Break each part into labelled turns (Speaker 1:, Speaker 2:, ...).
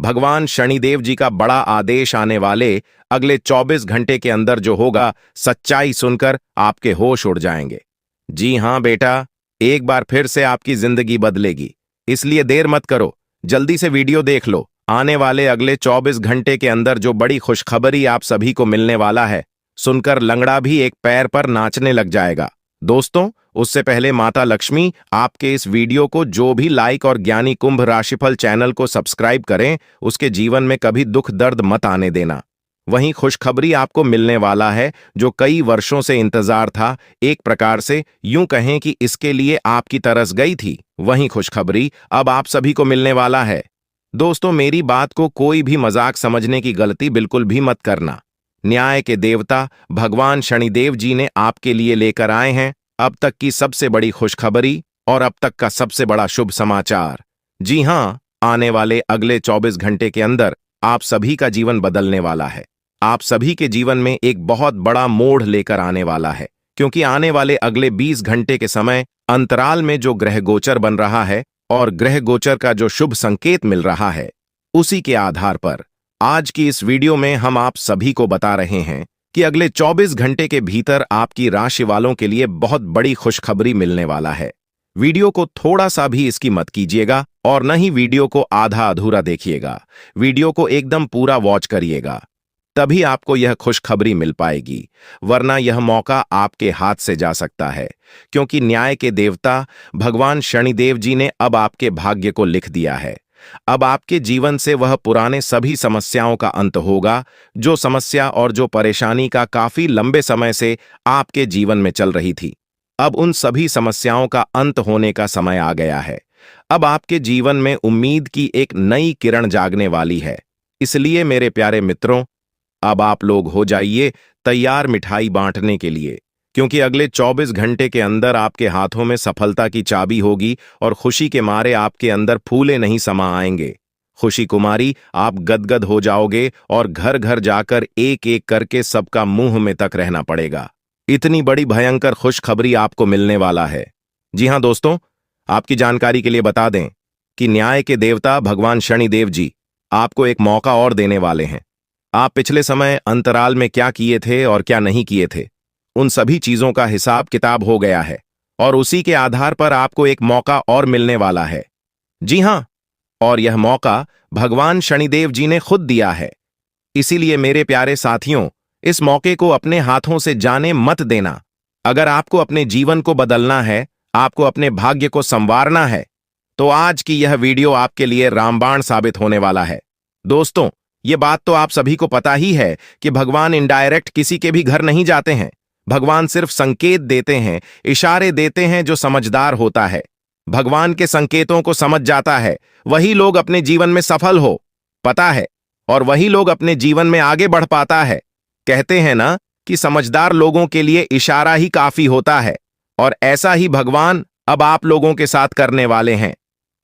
Speaker 1: भगवान शनिदेव जी का बड़ा आदेश आने वाले अगले 24 घंटे के अंदर जो होगा, सच्चाई सुनकर आपके होश उड़ जाएंगे। जी हां बेटा, एक बार फिर से आपकी जिंदगी बदलेगी। इसलिए देर मत करो, जल्दी से वीडियो देख लो। आने वाले अगले 24 घंटे के अंदर जो बड़ी खुशखबरी आप सभी को मिलने वाला है, सुनकर लंगड़ा भी एक पैर पर नाचने लग जाएगा। दोस्तों, उससे पहले माता लक्ष्मी आपके इस वीडियो को जो भी लाइक और ज्ञानी कुंभ राशिफल चैनल को सब्सक्राइब करें, उसके जीवन में कभी दुख दर्द मत आने देना। वहीं खुशखबरी आपको मिलने वाला है जो कई वर्षों से इंतजार था, एक प्रकार से यूं कहें कि इसके लिए आपकी तरस गई थी। वहीं खुशखबरी अब आप सभी को मिलने वाला है। दोस्तों, मेरी बात को कोई भी मजाक समझने की गलती बिल्कुल भी मत करना। न्याय के देवता भगवान शनिदेव जी ने आपके लिए लेकर आए हैं अब तक की सबसे बड़ी खुशखबरी और अब तक का सबसे बड़ा शुभ समाचार। जी हां, आने वाले अगले 24 घंटे के अंदर आप सभी का जीवन बदलने वाला है। आप सभी के जीवन में एक बहुत बड़ा मोड़ लेकर आने वाला है, क्योंकि आने वाले अगले 20 घंटे के समय अंतराल में जो ग्रह गोचर बन रहा है और ग्रह गोचर का जो शुभ संकेत मिल रहा है, उसी के आधार पर आज की इस वीडियो में हम आप सभी को बता रहे हैं कि अगले 24 घंटे के भीतर आपकी राशि वालों के लिए बहुत बड़ी खुशखबरी मिलने वाला है। वीडियो को थोड़ा सा भी इसकी मत कीजिएगा और न ही वीडियो को आधा अधूरा देखिएगा। वीडियो को एकदम पूरा वॉच करिएगा, तभी आपको यह खुशखबरी मिल पाएगी, वरना यह मौका आपके हाथ से जा सकता है, क्योंकि न्याय के देवता भगवान शनिदेव जी ने अब आपके भाग्य को लिख दिया है। अब आपके जीवन से वह पुराने सभी समस्याओं का अंत होगा, जो समस्या और जो परेशानी का काफी लंबे समय से आपके जीवन में चल रही थी। अब उन सभी समस्याओं का अंत होने का समय आ गया है। अब आपके जीवन में उम्मीद की एक नई किरण जागने वाली है। इसलिए मेरे प्यारे मित्रों, अब आप लोग हो जाइए तैयार मिठाई बांटने के लिए, क्योंकि अगले 24 घंटे के अंदर आपके हाथों में सफलता की चाबी होगी और खुशी के मारे आपके अंदर फूले नहीं समा आएंगे। खुशी कुमारी, आप गदगद हो जाओगे और घर घर जाकर एक एक करके सबका मुंह में तक रहना पड़ेगा। इतनी बड़ी भयंकर खुशखबरी आपको मिलने वाला है। जी हां दोस्तों, आपकी जानकारी के लिए बता दें कि न्याय के देवता भगवान शनिदेव जी आपको एक मौका और देने वाले हैं। आप पिछले समय अंतराल में क्या किए थे और क्या नहीं किए थे, उन सभी चीजों का हिसाब किताब हो गया है और उसी के आधार पर आपको एक मौका और मिलने वाला है। जी हां, और यह मौका भगवान शनिदेव जी ने खुद दिया है। इसीलिए मेरे प्यारे साथियों, इस मौके को अपने हाथों से जाने मत देना। अगर आपको अपने जीवन को बदलना है, आपको अपने भाग्य को संवारना है, तो आज की यह वीडियो आपके लिए रामबाण साबित होने वाला है। दोस्तों, ये बात तो आप सभी को पता ही है कि भगवान इनडायरेक्ट किसी के भी घर नहीं जाते हैं। भगवान सिर्फ संकेत देते हैं, इशारे देते हैं। जो समझदार होता है, भगवान के संकेतों को समझ जाता है, वही लोग अपने जीवन में सफल हो पता है और वही लोग अपने जीवन में आगे बढ़ पाता है। कहते हैं ना कि समझदार लोगों के लिए इशारा ही काफी होता है, और ऐसा ही भगवान अब आप लोगों के साथ करने वाले हैं।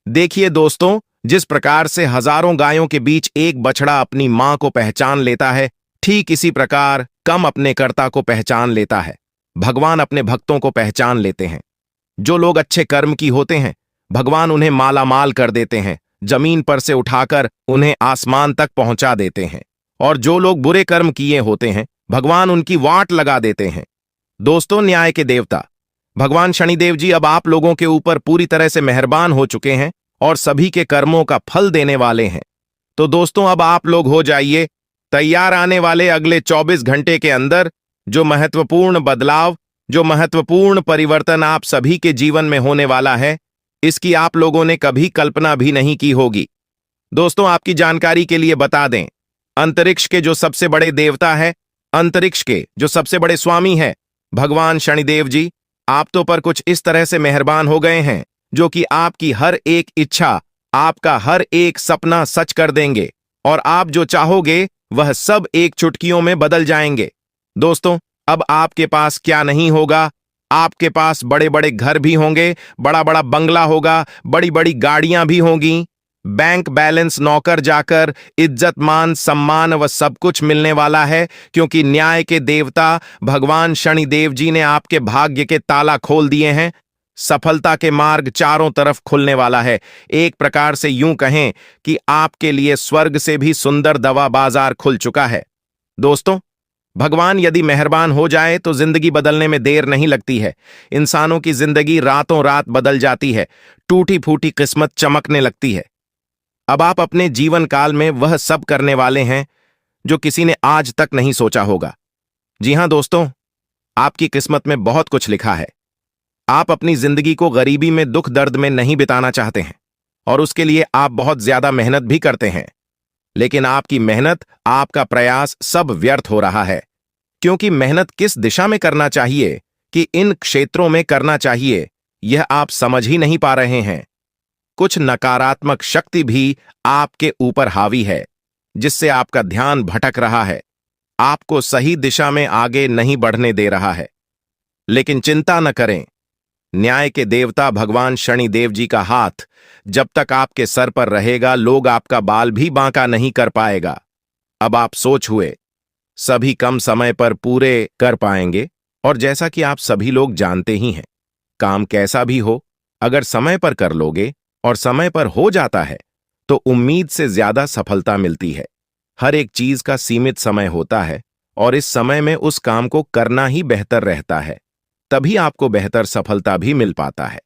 Speaker 1: देखिए दोस्तों, जिस प्रकार से हजारों गायों के बीच एक बछड़ा अपनी मां को पहचान लेता है, ठीक इसी प्रकार कम अपने कर्ता को पहचान लेता है। भगवान अपने भक्तों को पहचान लेते हैं। जो लोग अच्छे कर्म की होते हैं, भगवान उन्हें मालामाल कर देते हैं, जमीन पर से उठाकर उन्हें आसमान तक पहुंचा देते हैं। और जो लोग बुरे कर्म किए होते हैं, भगवान उनकी वाट लगा देते हैं। दोस्तों, न्याय के देवता भगवान शनिदेव जी अब आप लोगों के ऊपर पूरी तरह से मेहरबान हो चुके हैं और सभी के कर्मों का फल देने वाले हैं। तो दोस्तों, अब आप लोग हो जाइए तैयार। आने वाले अगले 24 घंटे के अंदर जो महत्वपूर्ण बदलाव, जो महत्वपूर्ण परिवर्तन आप सभी के जीवन में होने वाला है, इसकी आप लोगों ने कभी कल्पना भी नहीं की होगी। दोस्तों, आपकी जानकारी के लिए बता दें, अंतरिक्ष के जो सबसे बड़े देवता है, अंतरिक्ष के जो सबसे बड़े स्वामी है, भगवान शनिदेव जी आप तो पर कुछ इस तरह से मेहरबान हो गए हैं, जो कि आपकी हर एक इच्छा, आपका हर एक सपना सच कर देंगे और आप जो चाहोगे वह सब एक चुटकियों में बदल जाएंगे। दोस्तों, अब आपके पास क्या नहीं होगा, आपके पास बड़े बड़े घर भी होंगे, बड़ा बड़ा बंगला होगा, बड़ी बड़ी गाड़ियां भी होंगी, बैंक बैलेंस नौकर जाकर इज्जत मान सम्मान व सब कुछ मिलने वाला है, क्योंकि न्याय के देवता भगवान शनिदेव जी ने आपके भाग्य के ताला खोल दिए हैं। सफलता के मार्ग चारों तरफ खुलने वाला है। एक प्रकार से यूं कहें कि आपके लिए स्वर्ग से भी सुंदर दवा बाजार खुल चुका है। दोस्तों, भगवान यदि मेहरबान हो जाए तो जिंदगी बदलने में देर नहीं लगती है। इंसानों की जिंदगी रातों रात बदल जाती है, टूटी फूटी किस्मत चमकने लगती है। अब आप अपने जीवन काल में वह सब करने वाले हैं जो किसी ने आज तक नहीं सोचा होगा। जी हां दोस्तों, आपकी किस्मत में बहुत कुछ लिखा है। आप अपनी जिंदगी को गरीबी में, दुख दर्द में नहीं बिताना चाहते हैं और उसके लिए आप बहुत ज्यादा मेहनत भी करते हैं। लेकिन आपकी मेहनत, आपका प्रयास सब व्यर्थ हो रहा है, क्योंकि मेहनत किस दिशा में करना चाहिए, कि इन क्षेत्रों में करना चाहिए, यह आप समझ ही नहीं पा रहे हैं। कुछ नकारात्मक शक्ति भी आपके ऊपर हावी है, जिससे आपका ध्यान भटक रहा है, आपको सही दिशा में आगे नहीं बढ़ने दे रहा है। लेकिन चिंता न करें, न्याय के देवता भगवान शनिदेव जी का हाथ जब तक आपके सर पर रहेगा, लोग आपका बाल भी बांका नहीं कर पाएगा। अब आप सोच हुए सभी कम समय पर पूरे कर पाएंगे, और जैसा कि आप सभी लोग जानते ही हैं, काम कैसा भी हो, अगर समय पर कर लोगे और समय पर हो जाता है तो उम्मीद से ज्यादा सफलता मिलती है। हर एक चीज का सीमित समय होता है और इस समय में उस काम को करना ही बेहतर रहता है, तभी आपको बेहतर सफलता भी मिल पाता है।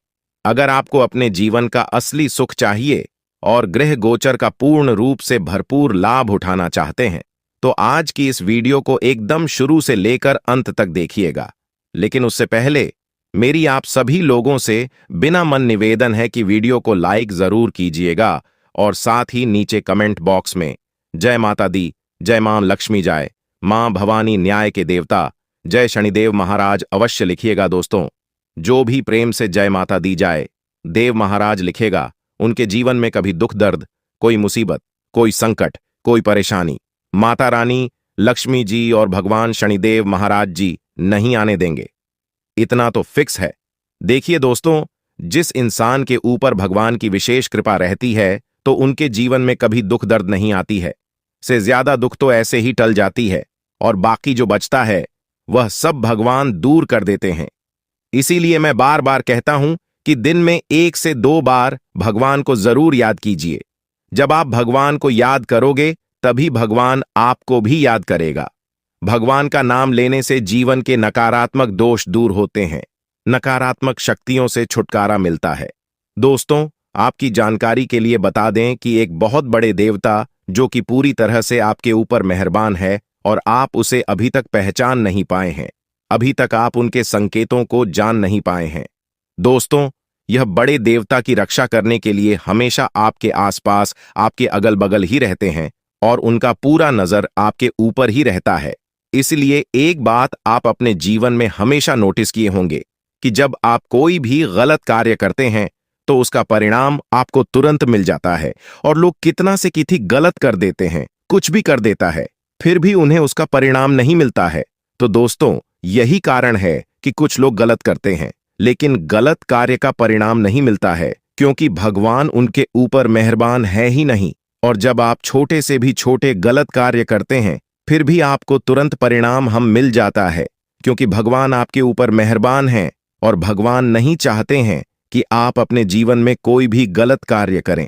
Speaker 1: अगर आपको अपने जीवन का असली सुख चाहिए और गृह गोचर का पूर्ण रूप से भरपूर लाभ उठाना चाहते हैं, तो आज की इस वीडियो को एकदम शुरू से लेकर अंत तक देखिएगा। लेकिन उससे पहले मेरी आप सभी लोगों से बिना मन निवेदन है कि वीडियो को लाइक जरूर कीजिएगा और साथ ही नीचे कमेंट बॉक्स में जय माता दी, जय मां लक्ष्मी जाए, मां भवानी न्याय के देवता, जय शनिदेव महाराज अवश्य लिखिएगा। दोस्तों, जो भी प्रेम से जय माता दी जाए देव महाराज लिखेगा, उनके जीवन में कभी दुख दर्द, कोई मुसीबत, कोई संकट, कोई परेशानी माता रानी लक्ष्मी जी और भगवान शनिदेव महाराज जी नहीं आने देंगे। इतना तो फिक्स है। देखिए दोस्तों, जिस इंसान के ऊपर भगवान की विशेष कृपा रहती है तो उनके जीवन में कभी दुख दर्द नहीं आती है। से ज्यादा दुख तो ऐसे ही टल जाती है और बाकी जो बचता है वह सब भगवान दूर कर देते हैं। इसीलिए मैं बार बार कहता हूं कि दिन में 1 से 2 बार भगवान को जरूर याद कीजिए। जब आप भगवान को याद करोगे तभी भगवान आपको भी याद करेगा। भगवान का नाम लेने से जीवन के नकारात्मक दोष दूर होते हैं, नकारात्मक शक्तियों से छुटकारा मिलता है। दोस्तों, आपकी जानकारी के लिए बता दें कि एक बहुत बड़े देवता जो कि पूरी तरह से आपके ऊपर मेहरबान है और आप उसे अभी तक पहचान नहीं पाए हैं, अभी तक आप उनके संकेतों को जान नहीं पाए हैं। दोस्तों, यह बड़े देवता की रक्षा करने के लिए हमेशा आपके आसपास, आपके अगल बगल ही रहते हैं और उनका पूरा नजर आपके ऊपर ही रहता है। इसलिए एक बात आप अपने जीवन में हमेशा नोटिस किए होंगे कि जब आप कोई भी गलत कार्य करते हैं तो उसका परिणाम आपको तुरंत मिल जाता है। और लोग कितना से कितनी गलत कर देते हैं, कुछ भी कर देता है, फिर भी उन्हें उसका परिणाम नहीं मिलता है। तो दोस्तों, यही कारण है कि कुछ लोग गलत करते हैं लेकिन गलत कार्य का परिणाम नहीं मिलता है, क्योंकि भगवान उनके ऊपर मेहरबान है ही नहीं। और जब आप छोटे से भी छोटे गलत कार्य करते हैं फिर भी आपको तुरंत परिणाम हम मिल जाता है, क्योंकि भगवान आपके ऊपर मेहरबान हैं और भगवान नहीं चाहते हैं कि आप अपने जीवन में कोई भी गलत कार्य करें।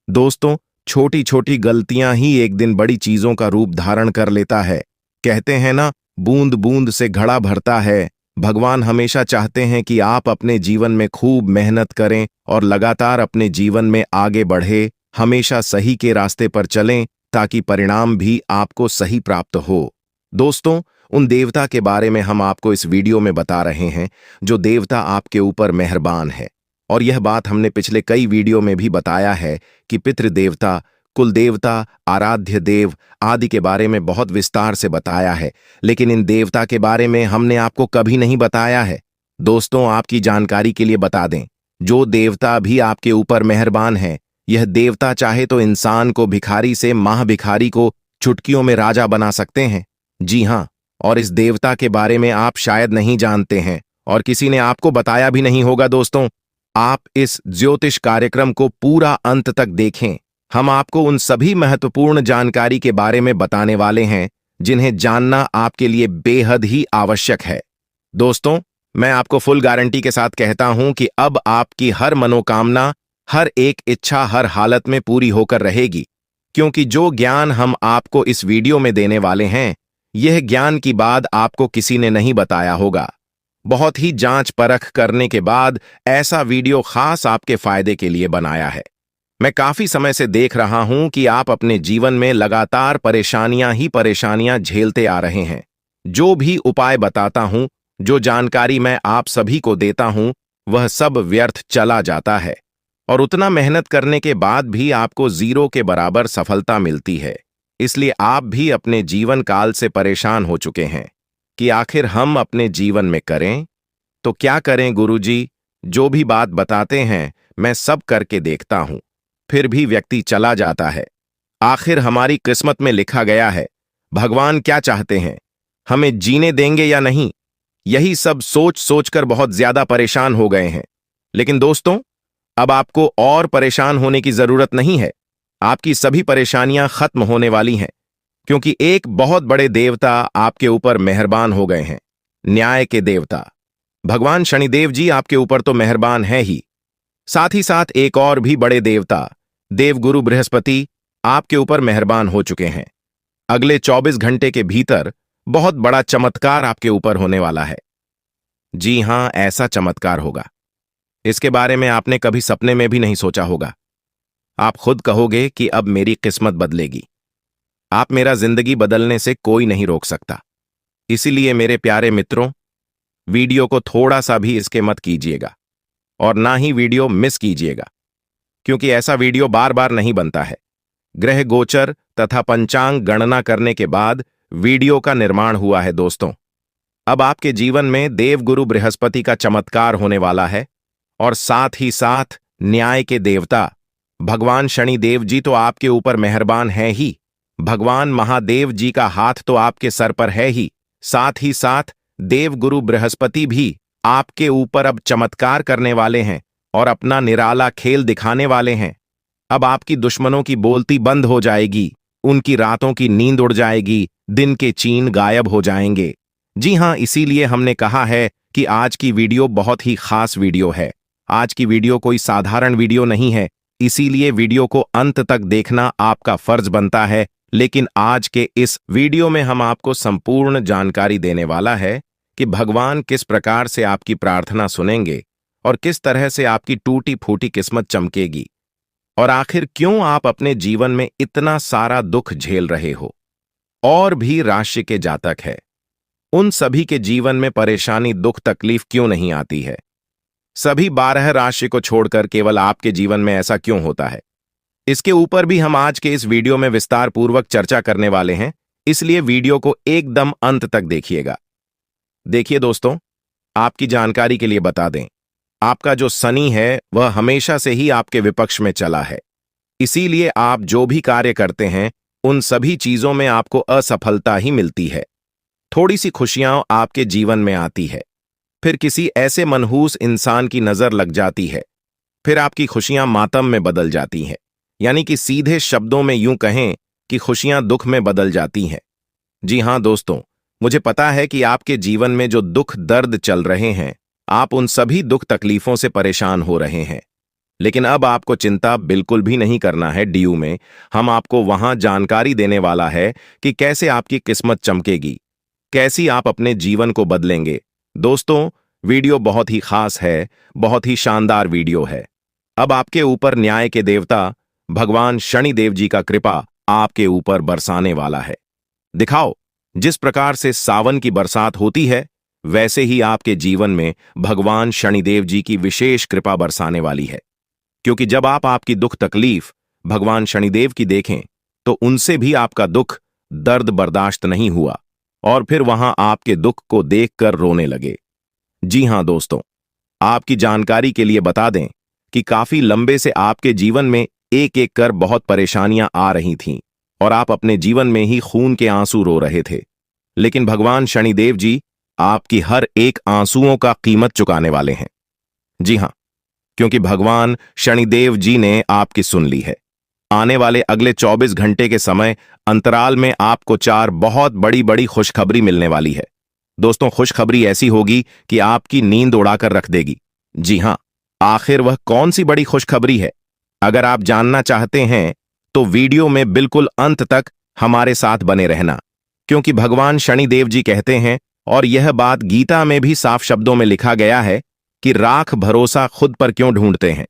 Speaker 1: दोस्तों, छोटी छोटी गलतियां ही एक दिन बड़ी चीजों का रूप धारण कर लेता है। कहते हैं ना, बूंद बूंद से घड़ा भरता है। भगवान हमेशा चाहते हैं कि आप अपने जीवन में खूब मेहनत करें और लगातार अपने जीवन में आगे बढ़े, हमेशा सही के रास्ते पर चलें ताकि परिणाम भी आपको सही प्राप्त हो। दोस्तों, उन देवता के बारे में हम आपको इस वीडियो में बता रहे हैं जो देवता आपके ऊपर मेहरबान है। और यह बात हमने पिछले कई वीडियो में भी बताया है कि पितृदेवता, कुल देवता, आराध्य देव आदि के बारे में बहुत विस्तार से बताया है, लेकिन इन देवता के बारे में हमने आपको कभी नहीं बताया है। दोस्तों, आपकी जानकारी के लिए बता दें, जो देवता भी आपके ऊपर मेहरबान है, यह देवता चाहे तो इंसान को भिखारी से महाभिखारी को चुटकियों में राजा बना सकते हैं। जी हां, और इस देवता के बारे में आप शायद नहीं जानते हैं और किसी ने आपको बताया भी नहीं होगा। दोस्तों, आप इस ज्योतिष कार्यक्रम को पूरा अंत तक देखें। हम आपको उन सभी महत्वपूर्ण जानकारी के बारे में बताने वाले हैं जिन्हें जानना आपके लिए बेहद ही आवश्यक है। दोस्तों, मैं आपको फुल गारंटी के साथ कहता हूं कि अब आपकी हर मनोकामना, हर एक इच्छा हर हालत में पूरी होकर रहेगी, क्योंकि जो ज्ञान हम आपको इस वीडियो में देने वाले हैं, यह ज्ञान की बात आपको किसी ने नहीं बताया होगा। बहुत ही जांच परख करने के बाद ऐसा वीडियो खास आपके फायदे के लिए बनाया है। मैं काफी समय से देख रहा हूं कि आप अपने जीवन में लगातार परेशानियां झेलते आ रहे हैं। जो भी उपाय बताता हूं, जो जानकारी मैं आप सभी को देता हूं, वह सब व्यर्थ चला जाता है और उतना मेहनत करने के बाद भी आपको जीरो के बराबर सफलता मिलती है। इसलिए आप भी अपने जीवन काल से परेशान हो चुके हैं कि आखिर हम अपने जीवन में करें तो क्या करें गुरुजी। जो भी बात बताते हैं मैं सब करके देखता हूं, फिर भी व्यक्ति चला जाता है। आखिर हमारी किस्मत में लिखा गया है, भगवान क्या चाहते हैं, हमें जीने देंगे या नहीं, यही सब सोच सोचकर बहुत ज्यादा परेशान हो गए हैं। लेकिन दोस्तों, अब आपको और परेशान होने की जरूरत नहीं है। आपकी सभी परेशानियां खत्म होने वाली हैं, क्योंकि एक बहुत बड़े देवता आपके ऊपर मेहरबान हो गए हैं। न्याय के देवता भगवान शनिदेव जी आपके ऊपर तो मेहरबान है ही, साथ ही साथ एक और भी बड़े देवता देवगुरु बृहस्पति आपके ऊपर मेहरबान हो चुके हैं। अगले 24 घंटे के भीतर बहुत बड़ा चमत्कार आपके ऊपर होने वाला है। जी हां, ऐसा चमत्कार होगा, इसके बारे में आपने कभी सपने में भी नहीं सोचा होगा। आप खुद कहोगे कि अब मेरी किस्मत बदलेगी। आप मेरा जिंदगी बदलने से कोई नहीं रोक सकता। इसीलिए मेरे प्यारे मित्रों, वीडियो को थोड़ा सा भी इसके मत कीजिएगा और ना ही वीडियो मिस कीजिएगा, क्योंकि ऐसा वीडियो बार बार नहीं बनता है। ग्रह गोचर तथा पंचांग गणना करने के बाद वीडियो का निर्माण हुआ है। दोस्तों, अब आपके जीवन में देवगुरु बृहस्पति का चमत्कार होने वाला है और साथ ही साथ न्याय के देवता भगवान शनिदेव जी तो आपके ऊपर मेहरबान है ही, भगवान महादेव जी का हाथ तो आपके सर पर है ही, साथ ही साथ देवगुरु बृहस्पति भी आपके ऊपर अब चमत्कार करने वाले हैं और अपना निराला खेल दिखाने वाले हैं। अब आपकी दुश्मनों की बोलती बंद हो जाएगी, उनकी रातों की नींद उड़ जाएगी, दिन के चैन गायब हो जाएंगे। जी हां, इसीलिए हमने कहा है कि आज की वीडियो बहुत ही खास वीडियो है। आज की वीडियो कोई साधारण वीडियो नहीं है, इसीलिए वीडियो को अंत तक देखना आपका फर्ज बनता है। लेकिन आज के इस वीडियो में हम आपको संपूर्ण जानकारी देने वाला है कि भगवान किस प्रकार से आपकी प्रार्थना सुनेंगे और किस तरह से आपकी टूटी फूटी किस्मत चमकेगी, और आखिर क्यों आप अपने जीवन में इतना सारा दुख झेल रहे हो। और भी राशि के जातक है, उन सभी के जीवन में परेशानी दुख तकलीफ क्यों नहीं आती है। सभी 12 राशि को छोड़कर केवल आपके जीवन में ऐसा क्यों होता है, इसके ऊपर भी हम आज के इस वीडियो में विस्तार पूर्वक चर्चा करने वाले हैं। इसलिए वीडियो को एकदम अंत तक देखिएगा। देखिए दोस्तों, आपकी जानकारी के लिए बता दें, आपका जो शनि है वह हमेशा से ही आपके विपक्ष में चला है। इसीलिए आप जो भी कार्य करते हैं उन सभी चीजों में आपको असफलता ही मिलती है। थोड़ी सी खुशियां आपके जीवन में आती है, फिर किसी ऐसे मनहूस इंसान की नजर लग जाती है, फिर आपकी खुशियां मातम में बदल जाती हैं। यानी कि सीधे शब्दों में यूं कहें कि खुशियां दुख में बदल जाती हैं। जी हां दोस्तों, मुझे पता है कि आपके जीवन में जो दुख दर्द चल रहे हैं, आप उन सभी दुख तकलीफों से परेशान हो रहे हैं। लेकिन अब आपको चिंता बिल्कुल भी नहीं करना है। डीयू में हम आपको वहां जानकारी देने वाला है कि कैसे आपकी किस्मत चमकेगी, कैसी आप अपने जीवन को बदलेंगे। दोस्तों, वीडियो बहुत ही खास है, बहुत ही शानदार वीडियो है। अब आपके ऊपर न्याय के देवता भगवान शनिदेव जी का कृपा आपके ऊपर बरसाने वाला है। दिखाओ, जिस प्रकार से सावन की बरसात होती है, वैसे ही आपके जीवन में भगवान शनिदेव जी की विशेष कृपा बरसाने वाली है। क्योंकि जब आप आपकी दुख तकलीफ भगवान शनिदेव की देखें तो उनसे भी आपका दुख दर्द बर्दाश्त नहीं हुआ और फिर वहां आपके दुख को देखकर रोने लगे। जी हां दोस्तों, आपकी जानकारी के लिए बता दें कि काफी लंबे से आपके जीवन में एक एक कर बहुत परेशानियां आ रही थीं और आप अपने जीवन में ही खून के आंसू रो रहे थे। लेकिन भगवान शनिदेव जी आपकी हर एक आंसुओं का कीमत चुकाने वाले हैं। जी हां, क्योंकि भगवान शनिदेव जी ने आपकी सुन ली है। आने वाले अगले 24 घंटे के समय अंतराल में आपको 4 बहुत बड़ी बड़ी खुशखबरी मिलने वाली है। दोस्तों, खुशखबरी ऐसी होगी कि आपकी नींद उड़ाकर रख देगी। जी हां, आखिर वह कौन सी बड़ी खुशखबरी है? अगर आप जानना चाहते हैं तो वीडियो में बिल्कुल अंत तक हमारे साथ बने रहना, क्योंकि भगवान शनिदेव जी कहते हैं, और यह बात गीता में भी साफ शब्दों में लिखा गया है कि राख भरोसा खुद पर क्यों ढूंढते हैं?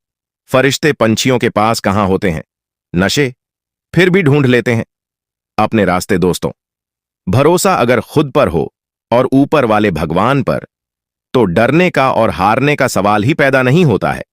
Speaker 1: फरिश्ते पंछियों के पास कहां होते हैं? नशे फिर भी ढूंढ लेते हैं अपने रास्ते। दोस्तों, भरोसा अगर खुद पर हो और ऊपर वाले भगवान पर, तो डरने का और हारने का सवाल ही पैदा नहीं होता है,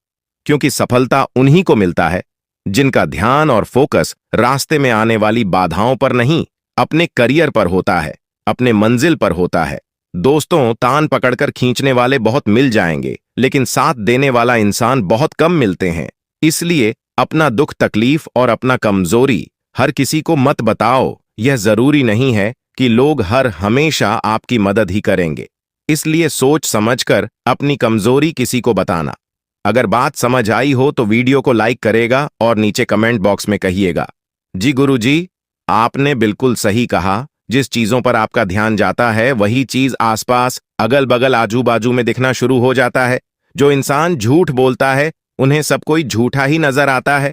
Speaker 1: क्योंकि सफलता उन्हीं को मिलता है जिनका ध्यान और फोकस रास्ते में आने वाली बाधाओं पर नहीं, अपने करियर पर होता है, अपने मंजिल पर होता है। दोस्तों, तान पकड़कर खींचने वाले बहुत मिल जाएंगे, लेकिन साथ देने वाला इंसान बहुत कम मिलते हैं। इसलिए अपना दुख तकलीफ और अपना कमजोरी हर किसी को मत बताओ। यह जरूरी नहीं है कि लोग हर हमेशा आपकी मदद ही करेंगे। इसलिए सोच समझकर अपनी कमजोरी किसी को बताना। अगर बात समझ आई हो तो वीडियो को लाइक करेगा और नीचे कमेंट बॉक्स में कहिएगा, जी गुरुजी, आपने बिल्कुल सही कहा। जिस चीजों पर आपका ध्यान जाता है वही चीज आसपास अगल बगल आजू बाजू में दिखना शुरू हो जाता है। जो इंसान झूठ बोलता है उन्हें सब कोई झूठा ही नजर आता है।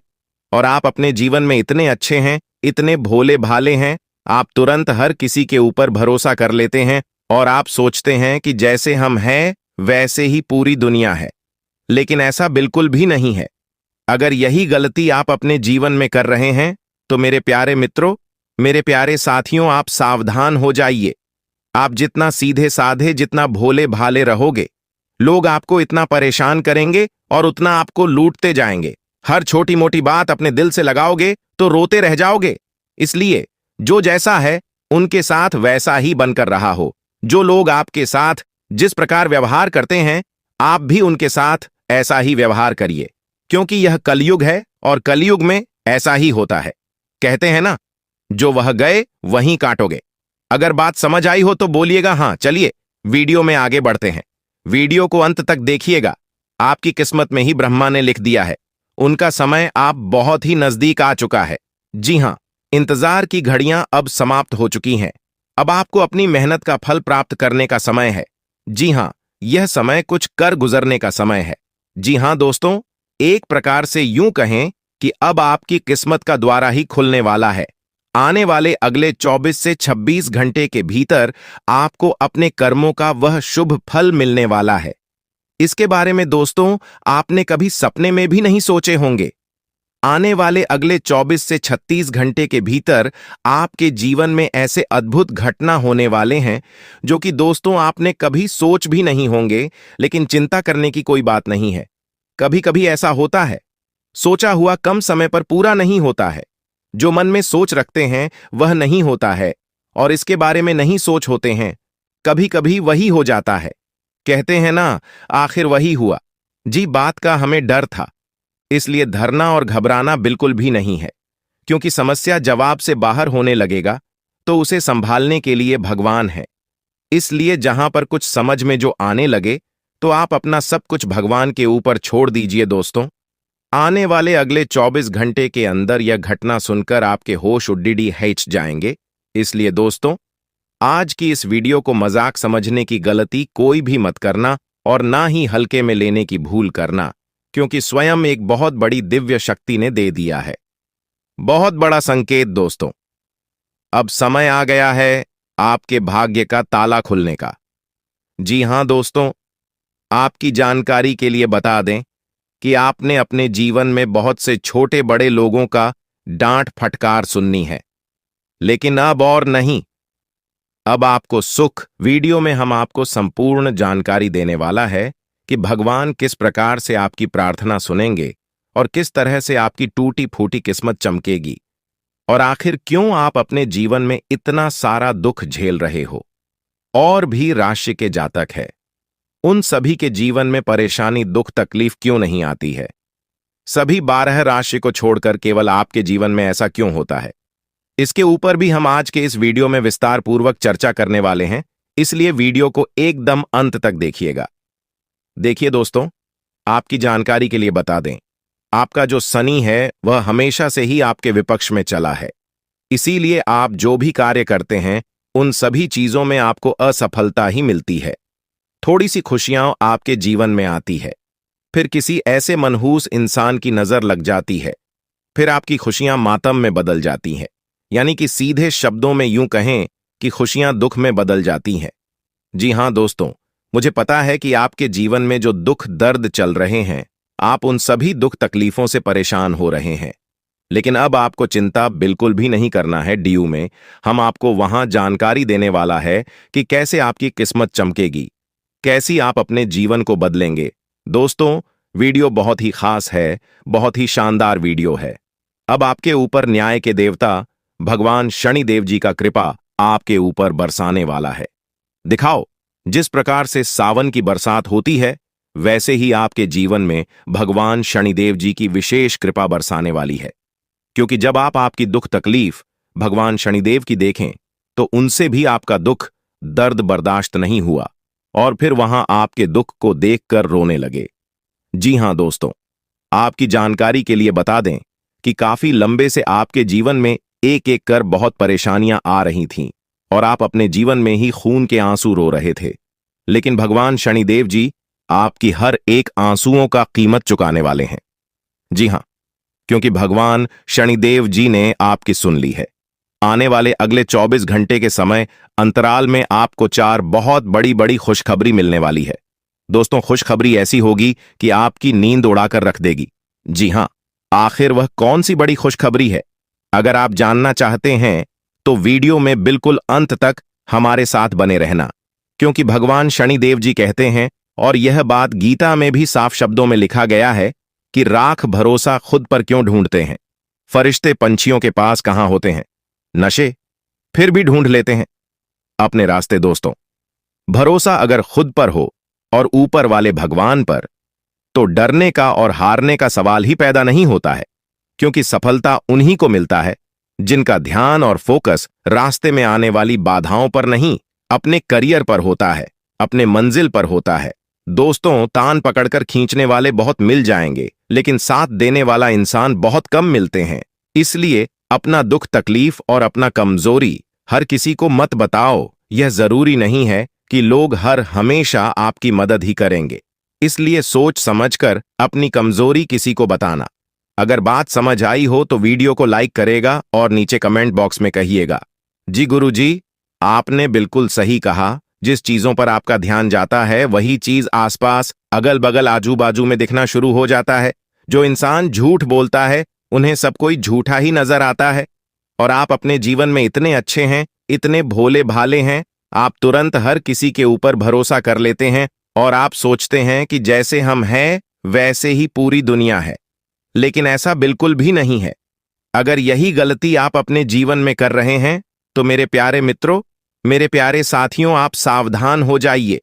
Speaker 1: और आप अपने जीवन में इतने अच्छे हैं, इतने भोले भाले हैं, आप तुरंत हर किसी के ऊपर भरोसा कर लेते हैं और आप सोचते हैं कि जैसे हम हैं वैसे ही पूरी दुनिया है। लेकिन ऐसा बिल्कुल भी नहीं है। अगर यही गलती आप अपने जीवन में कर रहे हैं तो मेरे प्यारे मित्रों, मेरे प्यारे साथियों, आप सावधान हो जाइए। आप जितना सीधे साधे, जितना भोले भाले रहोगे, लोग आपको इतना परेशान करेंगे और उतना आपको लूटते जाएंगे। हर छोटी मोटी बात अपने दिल से लगाओगे तो रोते रह जाओगे। इसलिए जो जैसा है उनके साथ वैसा ही बनकर रहा हो। जो लोग आपके साथ जिस प्रकार व्यवहार करते हैं, आप भी उनके साथ ऐसा ही व्यवहार करिए, क्योंकि यह कलयुग है और कलयुग में ऐसा ही होता है। कहते हैं ना, जो वह गए वहीं काटोगे। अगर बात समझ आई हो तो बोलिएगा हाँ। चलिए वीडियो में आगे बढ़ते हैं। वीडियो को अंत तक देखिएगा। आपकी किस्मत में ही ब्रह्मा ने लिख दिया है, उनका समय आप बहुत ही नजदीक आ चुका है। जी हां, इंतजार की घड़ियां अब समाप्त हो चुकी हैं। अब आपको अपनी मेहनत का फल प्राप्त करने का समय है। जी हां, यह समय कुछ कर गुजरने का समय है। जी हां दोस्तों, एक प्रकार से यूं कहें कि अब आपकी किस्मत का द्वारा ही खुलने वाला है। आने वाले अगले 24 से 26 घंटे के भीतर आपको अपने कर्मों का वह शुभ फल मिलने वाला है। इसके बारे में दोस्तों आपने कभी सपने में भी नहीं सोचे होंगे। आने वाले अगले 24 से 36 घंटे के भीतर आपके जीवन में ऐसे अद्भुत घटना होने वाले हैं जो कि दोस्तों आपने कभी सोच भी नहीं होंगे। लेकिन चिंता करने की कोई बात नहीं है। कभी कभी ऐसा होता है, सोचा हुआ कम समय पर पूरा नहीं होता है। जो मन में सोच रखते हैं वह नहीं होता है, और इसके बारे में नहीं सोच होते हैं, कभी कभी वही हो जाता है। कहते हैं ना, आखिर वही हुआ। जी, बात का हमें डर था, इसलिए धरना और घबराना बिल्कुल भी नहीं है, क्योंकि समस्या जवाब से बाहर होने लगेगा तो उसे संभालने के लिए भगवान है। इसलिए जहां पर कुछ समझ में जो आने लगे तो आप अपना सब कुछ भगवान के ऊपर छोड़ दीजिए। दोस्तों, आने वाले अगले 24 घंटे के अंदर यह घटना सुनकर आपके होश उड्डी हैच जाएंगे। इसलिए दोस्तों, आज की इस वीडियो को मजाक समझने की गलती कोई भी मत करना और ना ही हल्के में लेने की भूल करना, क्योंकि स्वयं एक बहुत बड़ी दिव्य शक्ति ने दे दिया है। बहुत बड़ा संकेत दोस्तों। अब समय आ गया है आपके भाग्य का ताला खुलने का। जी हां दोस्तों, आपकी जानकारी के लिए बता दें कि आपने अपने जीवन में बहुत से छोटे बड़े लोगों का डांट फटकार सुननी है, लेकिन अब और नहीं। अब आपको सुख। वीडियो में हम आपको संपूर्ण जानकारी देने वाला है कि भगवान किस प्रकार से आपकी प्रार्थना सुनेंगे और किस तरह से आपकी टूटी फूटी किस्मत चमकेगी, और आखिर क्यों आप अपने जीवन में इतना सारा दुख झेल रहे हो। और भी राशि के जातक है, उन सभी के जीवन में परेशानी दुख तकलीफ क्यों नहीं आती है। सभी 12 राशि को छोड़कर केवल आपके जीवन में ऐसा क्यों होता है, इसके ऊपर भी हम आज के इस वीडियो में विस्तार पूर्वक चर्चा करने वाले हैं। इसलिए वीडियो को एकदम अंत तक देखिएगा। देखिए दोस्तों, आपकी जानकारी के लिए बता दें, आपका जो शनि है वह हमेशा से ही आपके विपक्ष में चला है। इसीलिए आप जो भी कार्य करते हैं उन सभी चीजों में आपको असफलता ही मिलती है। थोड़ी सी खुशियां आपके जीवन में आती है, फिर किसी ऐसे मनहूस इंसान की नजर लग जाती है, फिर आपकी खुशियां मातम में बदल जाती हैं। यानी कि सीधे शब्दों में यूं कहें कि खुशियां दुख में बदल जाती हैं। जी हां दोस्तों, मुझे पता है कि आपके जीवन में जो दुख दर्द चल रहे हैं, आप उन सभी दुख तकलीफों से परेशान हो रहे हैं। लेकिन अब आपको चिंता बिल्कुल भी नहीं करना है। डीयू में हम आपको वहां जानकारी देने वाला है कि कैसे आपकी किस्मत चमकेगी, कैसी आप अपने जीवन को बदलेंगे। दोस्तों, वीडियो बहुत ही खास है, बहुत ही शानदार वीडियो है। अब आपके ऊपर न्याय के देवता भगवान शनिदेव जी का कृपा आपके ऊपर बरसाने वाला है। दिखाओ, जिस प्रकार से सावन की बरसात होती है, वैसे ही आपके जीवन में भगवान शनिदेव जी की विशेष कृपा बरसाने वाली है। क्योंकि जब आप आपकी दुख तकलीफ भगवान शनिदेव की देखें, तो उनसे भी आपका दुख दर्द बर्दाश्त नहीं हुआ और फिर वहां आपके दुख को देखकर रोने लगे। जी हां दोस्तों, आपकी जानकारी के लिए बता दें कि काफी लंबे से आपके जीवन में एक एक कर बहुत परेशानियां आ रही थीं और आप अपने जीवन में ही खून के आंसू रो रहे थे। लेकिन भगवान शनिदेव जी आपकी हर एक आंसुओं का कीमत चुकाने वाले हैं। जी हां, क्योंकि भगवान शनिदेव जी ने आपकी सुन ली है। आने वाले अगले 24 घंटे के समय अंतराल में आपको 4 बहुत बड़ी बड़ी खुशखबरी मिलने वाली है। दोस्तों, खुशखबरी ऐसी होगी कि आपकी नींद उड़ाकर रख देगी। जी हां, आखिर वह कौन सी बड़ी खुशखबरी है? अगर आप जानना चाहते हैं तो वीडियो में बिल्कुल अंत तक हमारे साथ बने रहना, क्योंकि भगवान शनिदेव जी कहते हैं, और यह बात गीता में भी साफ शब्दों में लिखा गया है कि राख भरोसा खुद पर क्यों ढूंढते हैं? फरिश्ते पंछियों के पास कहां होते हैं? नशे फिर भी ढूंढ लेते हैं अपने रास्ते। दोस्तों, भरोसा अगर खुद पर हो और ऊपर वाले भगवान पर, तो डरने का और हारने का सवाल ही पैदा नहीं होता है। क्योंकि सफलता उन्हीं को मिलता है जिनका ध्यान और फोकस रास्ते में आने वाली बाधाओं पर नहीं, अपने करियर पर होता है, अपने मंजिल पर होता है। दोस्तों, तान पकड़कर खींचने वाले बहुत मिल जाएंगे, लेकिन साथ देने वाला इंसान बहुत कम मिलते हैं। इसलिए अपना दुख तकलीफ और अपना कमजोरी हर किसी को मत बताओ। यह जरूरी नहीं है कि लोग हर हमेशा आपकी मदद ही करेंगे। इसलिए सोच समझकर अपनी कमजोरी किसी को बताना। अगर बात समझ आई हो तो वीडियो को लाइक करेगा और नीचे कमेंट बॉक्स में कहिएगा, जी गुरुजी, आपने बिल्कुल सही कहा। जिस चीजों पर आपका ध्यान जाता है, वही चीज आसपास अगल बगल आजू बाजू में दिखना शुरू हो जाता है। जो इंसान झूठ बोलता है, उन्हें सब कोई झूठा ही नजर आता है। और आप अपने जीवन में इतने अच्छे हैं, इतने भोले भाले हैं, आप तुरंत हर किसी के ऊपर भरोसा कर लेते हैं और आप सोचते हैं कि जैसे हम हैं वैसे ही पूरी दुनिया है। लेकिन ऐसा बिल्कुल भी नहीं है। अगर यही गलती आप अपने जीवन में कर रहे हैं, तो मेरे प्यारे मित्रों, मेरे प्यारे साथियों, आप सावधान हो जाइए।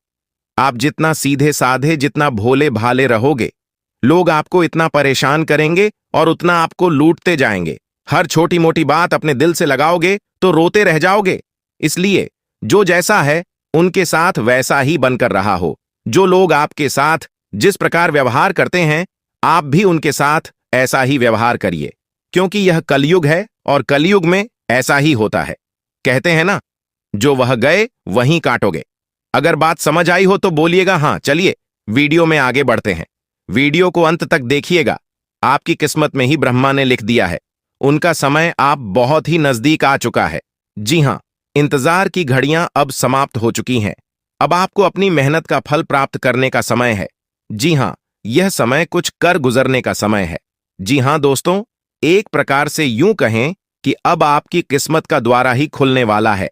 Speaker 1: आप जितना सीधे साधे, जितना भोले भाले रहोगे, लोग आपको इतना परेशान करेंगे और उतना आपको लूटते जाएंगे। हर छोटी मोटी बात अपने दिल से लगाओगे तो रोते रह जाओगे। इसलिए जो जैसा है उनके साथ वैसा ही बनकर रहा हो। जो लोग आपके साथ जिस प्रकार व्यवहार करते हैं, आप भी उनके साथ ऐसा ही व्यवहार करिए, क्योंकि यह कलयुग है और कलयुग में ऐसा ही होता है। कहते हैं ना, जो वह गए वहीं काटोगे। अगर बात समझ आई हो तो बोलिएगा हाँ। चलिए वीडियो में आगे बढ़ते हैं। वीडियो को अंत तक देखिएगा। आपकी किस्मत में ही ब्रह्मा ने लिख दिया है। उनका समय आप बहुत ही नजदीक आ चुका है। जी हां, इंतजार की घड़ियां अब समाप्त हो चुकी हैं। अब आपको अपनी मेहनत का फल प्राप्त करने का समय है। जी हां, यह समय कुछ कर गुजरने का समय है। जी हां दोस्तों, एक प्रकार से यूं कहें कि अब आपकी किस्मत का द्वारा ही खुलने वाला है।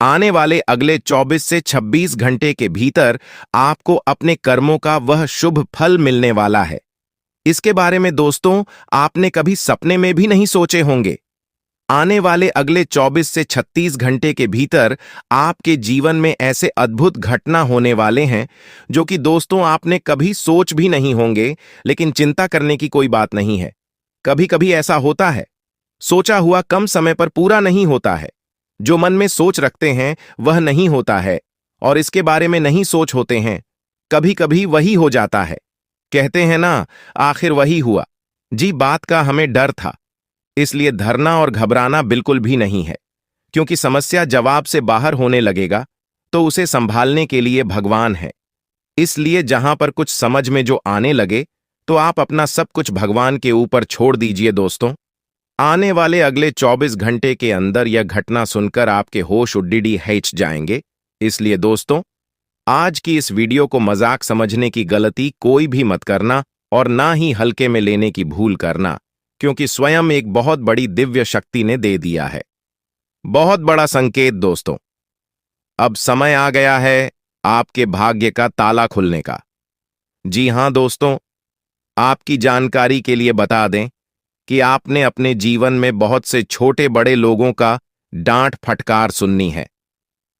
Speaker 1: आने वाले अगले 24 से 26 घंटे के भीतर आपको अपने कर्मों का वह शुभ फल मिलने वाला है। इसके बारे में दोस्तों आपने कभी सपने में भी नहीं सोचे होंगे। आने वाले अगले 24 से 36 घंटे के भीतर आपके जीवन में ऐसे अद्भुत घटना होने वाले हैं जो कि दोस्तों आपने कभी सोच भी नहीं होंगे। लेकिन चिंता करने की कोई बात नहीं है। कभी कभी ऐसा होता है, सोचा हुआ कम समय पर पूरा नहीं होता है। जो मन में सोच रखते हैं वह नहीं होता है, और इसके बारे में नहीं सोच होते हैं, कभी कभी वही हो जाता है। कहते हैं ना, आखिर वही हुआ। जी, बात का हमें डर था, इसलिए धरना और घबराना बिल्कुल भी नहीं है। क्योंकि समस्या जवाब से बाहर होने लगेगा तो उसे संभालने के लिए भगवान है। इसलिए जहां पर कुछ समझ में जो आने लगे तो आप अपना सब कुछ भगवान के ऊपर छोड़ दीजिए। दोस्तों, आने वाले अगले 24 घंटे के अंदर यह घटना सुनकर आपके होश उड्डी हिच जाएंगे। इसलिए दोस्तों, आज की इस वीडियो को मजाक समझने की गलती कोई भी मत करना और ना ही हल्के में लेने की भूल करना, क्योंकि स्वयं एक बहुत बड़ी दिव्य शक्ति ने दे दिया है। बहुत बड़ा संकेत दोस्तों, अब समय आ गया है आपके भाग्य का ताला खुलने का। जी हां दोस्तों, आपकी जानकारी के लिए बता दें कि आपने अपने जीवन में बहुत से छोटे बड़े लोगों का डांट फटकार सुननी है,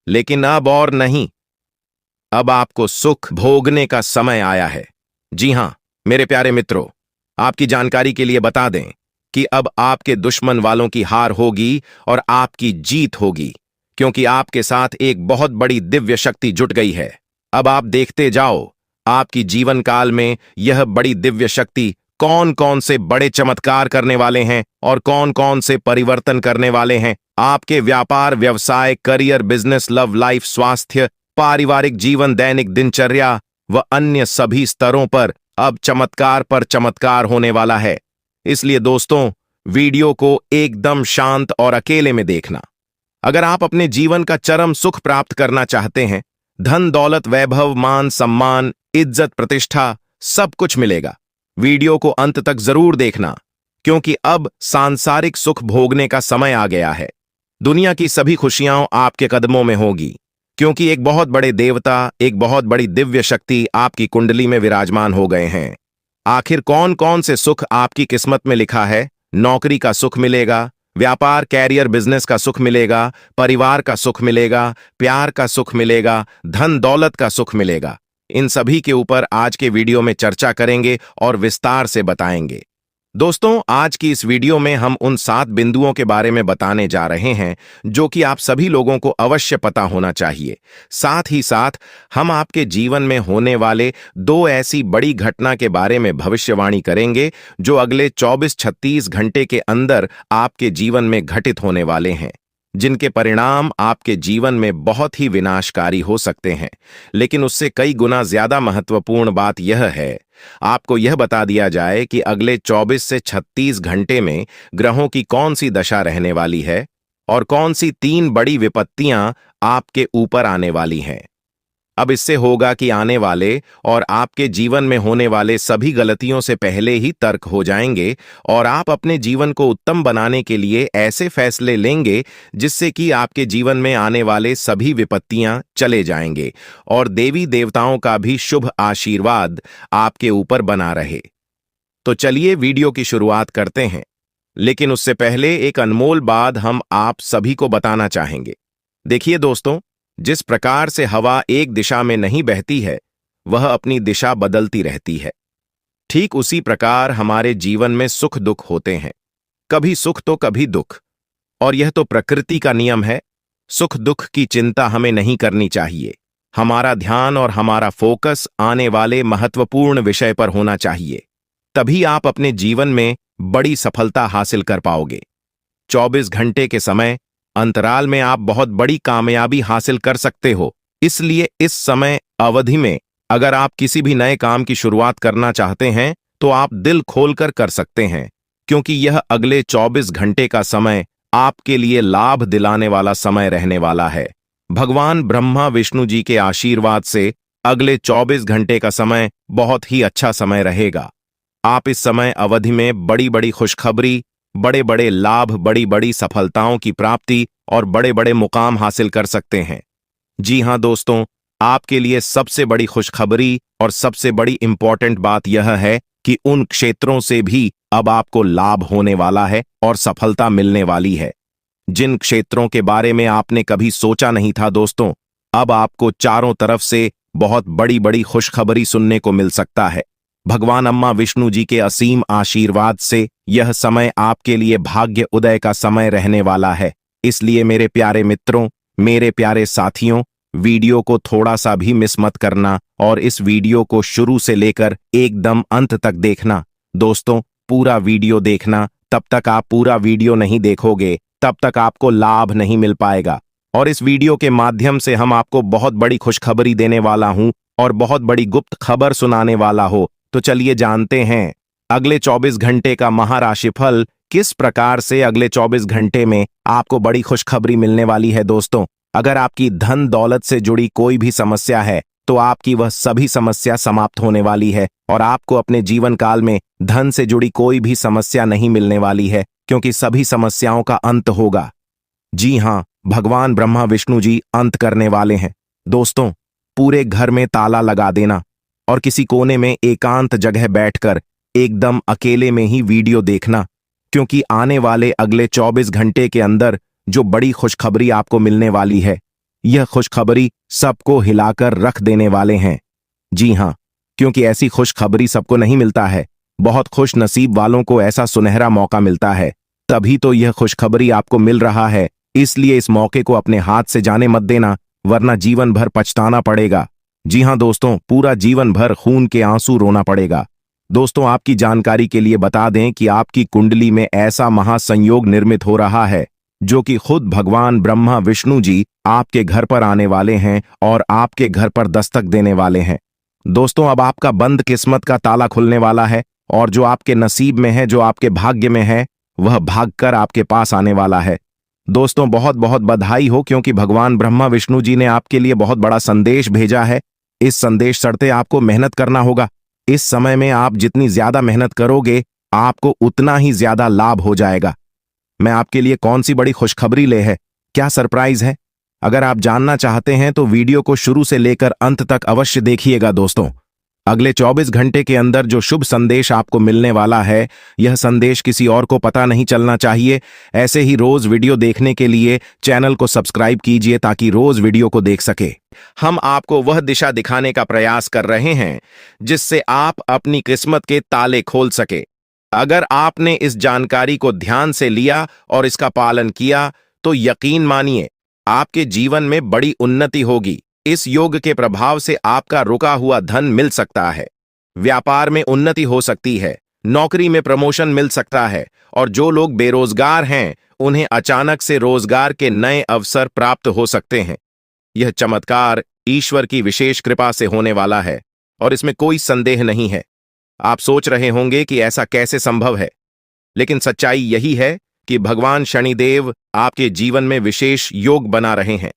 Speaker 1: लेकिन अब और नहीं, अब आपको सुख भोगने का समय आया है। जी हां मेरे प्यारे मित्रों, आपकी जानकारी के लिए बता दें कि अब आपके दुश्मन वालों की हार होगी और आपकी जीत होगी, क्योंकि आपके साथ एक बहुत बड़ी दिव्य शक्ति जुट गई है। अब आप देखते जाओ आपकी जीवन काल में यह बड़ी दिव्य शक्ति कौन कौन से बड़े चमत्कार करने वाले हैं और कौन कौन से परिवर्तन करने वाले हैं। आपके व्यापार, व्यवसाय, करियर, बिजनेस, लव लाइफ, स्वास्थ्य, पारिवारिक जीवन, दैनिक दिनचर्या व अन्य सभी स्तरों पर अब चमत्कार पर चमत्कार होने वाला है। इसलिए दोस्तों, वीडियो को एकदम शांत और अकेले में देखना। अगर आप अपने जीवन का चरम सुख प्राप्त करना चाहते हैं, धन दौलत, वैभव, मान सम्मान, इज्जत, प्रतिष्ठा सब कुछ मिलेगा। वीडियो को अंत तक जरूर देखना, क्योंकि अब सांसारिक सुख भोगने का समय आ गया है। दुनिया की सभी खुशियां आपके कदमों में होगी, क्योंकि एक बहुत बड़े देवता, एक बहुत बड़ी दिव्य शक्ति आपकी कुंडली में विराजमान हो गए हैं। आखिर कौन कौन से सुख आपकी किस्मत में लिखा है? नौकरी का सुख मिलेगा, व्यापार, कैरियर, बिजनेस का सुख मिलेगा, परिवार का सुख मिलेगा, प्यार का सुख मिलेगा, धन दौलत का सुख मिलेगा। इन सभी के ऊपर आज के वीडियो में चर्चा करेंगे और विस्तार से बताएंगे। दोस्तों, आज की इस वीडियो में हम उन 7 बिंदुओं के बारे में बताने जा रहे हैं जो कि आप सभी लोगों को अवश्य पता होना चाहिए। साथ ही साथ हम आपके जीवन में होने वाले 2 ऐसी बड़ी घटना के बारे में भविष्यवाणी करेंगे जो अगले 24-36 घंटे के अंदर आपके जीवन में घटित होने वाले हैं, जिनके परिणाम आपके जीवन में बहुत ही विनाशकारी हो सकते हैं। लेकिन उससे कई गुना ज्यादा महत्वपूर्ण बात यह है, आपको यह बता दिया जाए कि अगले 24 से 36 घंटे में ग्रहों की कौन सी दशा रहने वाली है और कौन सी 3 बड़ी विपत्तियां आपके ऊपर आने वाली हैं। अब इससे होगा कि आने वाले और आपके जीवन में होने वाले सभी गलतियों से पहले ही तर्क हो जाएंगे और आप अपने जीवन को उत्तम बनाने के लिए ऐसे फैसले लेंगे जिससे कि आपके जीवन में आने वाले सभी विपत्तियां चले जाएंगे और देवी देवताओं का भी शुभ आशीर्वाद आपके ऊपर बना रहे। तो चलिए वीडियो की शुरुआत करते हैं, लेकिन उससे पहले एक अनमोल बात हम आप सभी को बताना चाहेंगे। देखिए दोस्तों, जिस प्रकार से हवा एक दिशा में नहीं बहती है, वह अपनी दिशा बदलती रहती है। ठीक उसी प्रकार हमारे जीवन में सुख दुख होते हैं, कभी सुख तो कभी दुख, और यह तो प्रकृति का नियम है। सुख दुख की चिंता हमें नहीं करनी चाहिए। हमारा ध्यान और हमारा फोकस आने वाले महत्वपूर्ण विषय पर होना चाहिए, तभी आप अपने जीवन में बड़ी सफलता हासिल कर पाओगे। 24 घंटे के समय अंतराल में आप बहुत बड़ी कामयाबी हासिल कर सकते हो। इसलिए इस समय अवधि में अगर आप किसी भी नए काम की शुरुआत करना चाहते हैं तो आप दिल खोलकर कर सकते हैं, क्योंकि यह अगले 24 घंटे का समय आपके लिए लाभ दिलाने वाला समय रहने वाला है। भगवान ब्रह्मा विष्णु जी के आशीर्वाद से अगले 24 घंटे का समय बहुत ही अच्छा समय रहेगा। आप इस समय अवधि में बड़ी बड़ी खुशखबरी, बड़े बड़े लाभ, बड़ी बड़ी सफलताओं की प्राप्ति और बड़े बड़े मुकाम हासिल कर सकते हैं। जी हां दोस्तों, आपके लिए सबसे बड़ी खुशखबरी और सबसे बड़ी इंपॉर्टेंट बात यह है कि उन क्षेत्रों से भी अब आपको लाभ होने वाला है और सफलता मिलने वाली है जिन क्षेत्रों के बारे में आपने कभी सोचा नहीं था। दोस्तों, अब आपको चारों तरफ से बहुत बड़ी बड़ी खुशखबरी सुनने को मिल सकता है। भगवान अम्मा विष्णु जी के असीम आशीर्वाद से यह समय आपके लिए भाग्य उदय का समय रहने वाला है। इसलिए मेरे प्यारे मित्रों, मेरे प्यारे साथियों, वीडियो को थोड़ा सा भी मिस मत करना और इस वीडियो को शुरू से लेकर एकदम अंत तक देखना। दोस्तों, पूरा वीडियो देखना, तब तक आप पूरा वीडियो नहीं देखोगे तब तक आपको लाभ नहीं मिल पाएगा। और इस वीडियो के माध्यम से हम आपको बहुत बड़ी खुशखबरी देने वाला हूं और बहुत बड़ी गुप्त खबर सुनाने वाला हो। तो चलिए जानते हैं अगले 24 घंटे का महाराशिफल किस प्रकार से अगले 24 घंटे में आपको बड़ी खुशखबरी मिलने वाली है। दोस्तों, अगर आपकी धन दौलत से जुड़ी कोई भी समस्या है तो आपकी वह सभी समस्या समाप्त होने वाली है और आपको अपने जीवन काल में धन से जुड़ी कोई भी समस्या नहीं मिलने वाली है, क्योंकि सभी समस्याओं का अंत होगा। जी हां, भगवान ब्रह्मा विष्णु जी अंत करने वाले हैं। दोस्तों, पूरे घर में ताला लगा देना और किसी कोने में एकांत जगह बैठकर एकदम अकेले में ही वीडियो देखना, क्योंकि आने वाले अगले 24 घंटे के अंदर जो बड़ी खुशखबरी आपको मिलने वाली है, यह खुशखबरी सबको हिलाकर रख देने वाले हैं। जी हां, क्योंकि ऐसी खुशखबरी सबको नहीं मिलता है। बहुत खुश नसीब वालों को ऐसा सुनहरा मौका मिलता है, तभी तो यह खुशखबरी आपको मिल रहा है। इसलिए इस मौके को अपने हाथ से जाने मत देना, वरना जीवन भर पछताना पड़ेगा। जी हां दोस्तों, पूरा जीवन भर खून के आंसू रोना पड़ेगा। दोस्तों, आपकी जानकारी के लिए बता दें कि आपकी कुंडली में ऐसा महासंयोग निर्मित हो रहा है जो कि खुद भगवान ब्रह्मा विष्णु जी आपके घर पर आने वाले हैं और आपके घर पर दस्तक देने वाले हैं। दोस्तों, अब आपका बंद किस्मत का ताला खुलने वाला है और जो आपके नसीब में है, जो आपके भाग्य में है, वह भागकर आपके पास आने वाला है। दोस्तों, बहुत बहुत बधाई हो, क्योंकि भगवान ब्रह्मा विष्णु जी ने आपके लिए बहुत बड़ा संदेश भेजा है। इस संदेश चढ़ते आपको मेहनत करना होगा। इस समय में आप जितनी ज्यादा मेहनत करोगे, आपको उतना ही ज्यादा लाभ हो जाएगा। मैं आपके लिए कौन सी बड़ी खुशखबरी ले है, क्या सरप्राइज है? अगर आप जानना चाहते हैं तो वीडियो को शुरू से लेकर अंत तक अवश्य देखिएगा। दोस्तों, अगले 24 घंटे के अंदर जो शुभ संदेश आपको मिलने वाला है, यह संदेश किसी और को पता नहीं चलना चाहिए। ऐसे ही रोज वीडियो देखने के लिए चैनल को सब्सक्राइब कीजिए ताकि रोज वीडियो को देख सके। हम आपको वह दिशा दिखाने का प्रयास कर रहे हैं जिससे आप अपनी किस्मत के ताले खोल सके। अगर आपने इस जानकारी को ध्यान से लिया और इसका पालन किया तो यकीन मानिए आपके जीवन में बड़ी उन्नति होगी। इस योग के प्रभाव से आपका रुका हुआ धन मिल सकता है, व्यापार में उन्नति हो सकती है, नौकरी में प्रमोशन मिल सकता है और जो लोग बेरोजगार हैं उन्हें अचानक से रोजगार के नए अवसर प्राप्त हो सकते हैं। यह चमत्कार ईश्वर की विशेष कृपा से होने वाला है और इसमें कोई संदेह नहीं है। आप सोच रहे होंगे कि ऐसा कैसे संभव है, लेकिन सच्चाई यही है कि भगवान शनिदेव आपके जीवन में विशेष योग बना रहे हैं।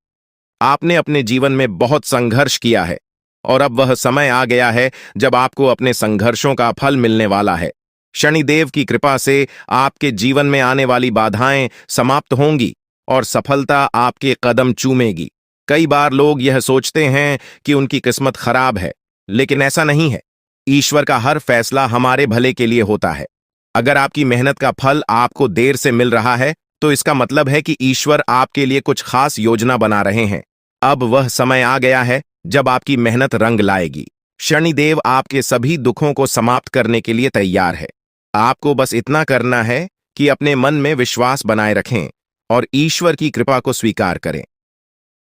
Speaker 1: आपने अपने जीवन में बहुत संघर्ष किया है और अब वह समय आ गया है जब आपको अपने संघर्षों का फल मिलने वाला है। शनिदेव की कृपा से आपके जीवन में आने वाली बाधाएं समाप्त होंगी और सफलता आपके कदम चूमेगी। कई बार लोग यह सोचते हैं कि उनकी किस्मत खराब है, लेकिन ऐसा नहीं है। ईश्वर का हर फैसला हमारे भले के लिए होता है। अगर आपकी मेहनत का फल आपको देर से मिल रहा है तो इसका मतलब है कि ईश्वर आपके लिए कुछ खास योजना बना रहे हैं। अब वह समय आ गया है जब आपकी मेहनत रंग लाएगी। शनिदेव आपके सभी दुखों को समाप्त करने के लिए तैयार है। आपको बस इतना करना है कि अपने मन में विश्वास बनाए रखें और ईश्वर की कृपा को स्वीकार करें।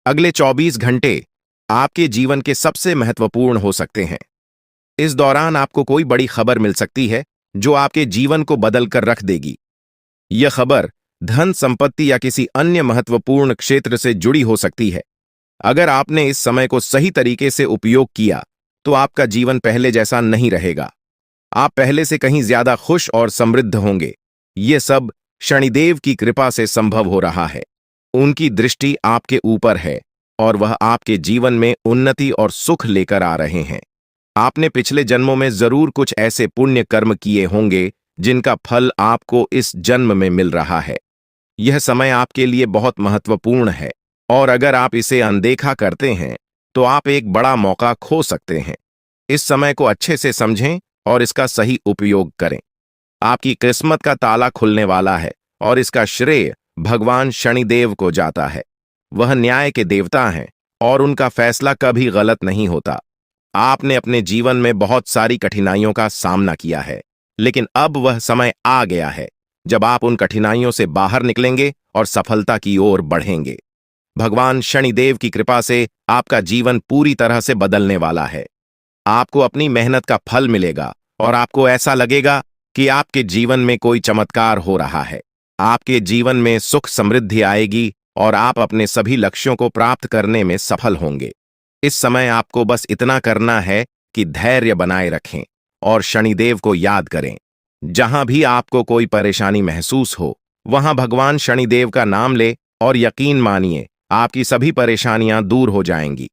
Speaker 1: अगले 24 घंटे आपके जीवन के सबसे महत्वपूर्ण हो सकते हैं। इस दौरान आपको कोई बड़ी खबर मिल सकती है जो आपके जीवन को बदल कर रख देगी। यह खबर धन संपत्ति या किसी अन्य महत्वपूर्ण क्षेत्र से जुड़ी हो सकती है। अगर आपने इस समय को सही तरीके से उपयोग किया तो आपका जीवन पहले जैसा नहीं रहेगा। आप पहले से कहीं ज्यादा खुश और समृद्ध होंगे। यह सब शनिदेव की कृपा से संभव हो रहा है। उनकी दृष्टि आपके ऊपर है और वह आपके जीवन में उन्नति और सुख लेकर आ रहे हैं। आपने पिछले जन्मों में जरूर कुछ ऐसे पुण्य कर्म किए होंगे जिनका फल आपको इस जन्म में मिल रहा है। यह समय आपके लिए बहुत महत्वपूर्ण है और अगर आप इसे अनदेखा करते हैं तो आप एक बड़ा मौका खो सकते हैं। इस समय को अच्छे से समझें और इसका सही उपयोग करें। आपकी किस्मत का ताला खुलने वाला है और इसका श्रेय भगवान शनिदेव को जाता है। वह न्याय के देवता हैं और उनका फैसला कभी गलत नहीं होता। आपने अपने जीवन में बहुत सारी कठिनाइयों का सामना किया है, लेकिन अब वह समय आ गया है जब आप उन कठिनाइयों से बाहर निकलेंगे और सफलता की ओर बढ़ेंगे। भगवान शनिदेव की कृपा से आपका जीवन पूरी तरह से बदलने वाला है। आपको अपनी मेहनत का फल मिलेगा और आपको ऐसा लगेगा कि आपके जीवन में कोई चमत्कार हो रहा है। आपके जीवन में सुख समृद्धि आएगी और आप अपने सभी लक्ष्यों को प्राप्त करने में सफल होंगे। इस समय आपको बस इतना करना है कि धैर्य बनाए रखें और शनिदेव को याद करें। जहां भी आपको कोई परेशानी महसूस हो, वहां भगवान शनिदेव का नाम ले और यकीन मानिए आपकी सभी परेशानियां दूर हो जाएंगी।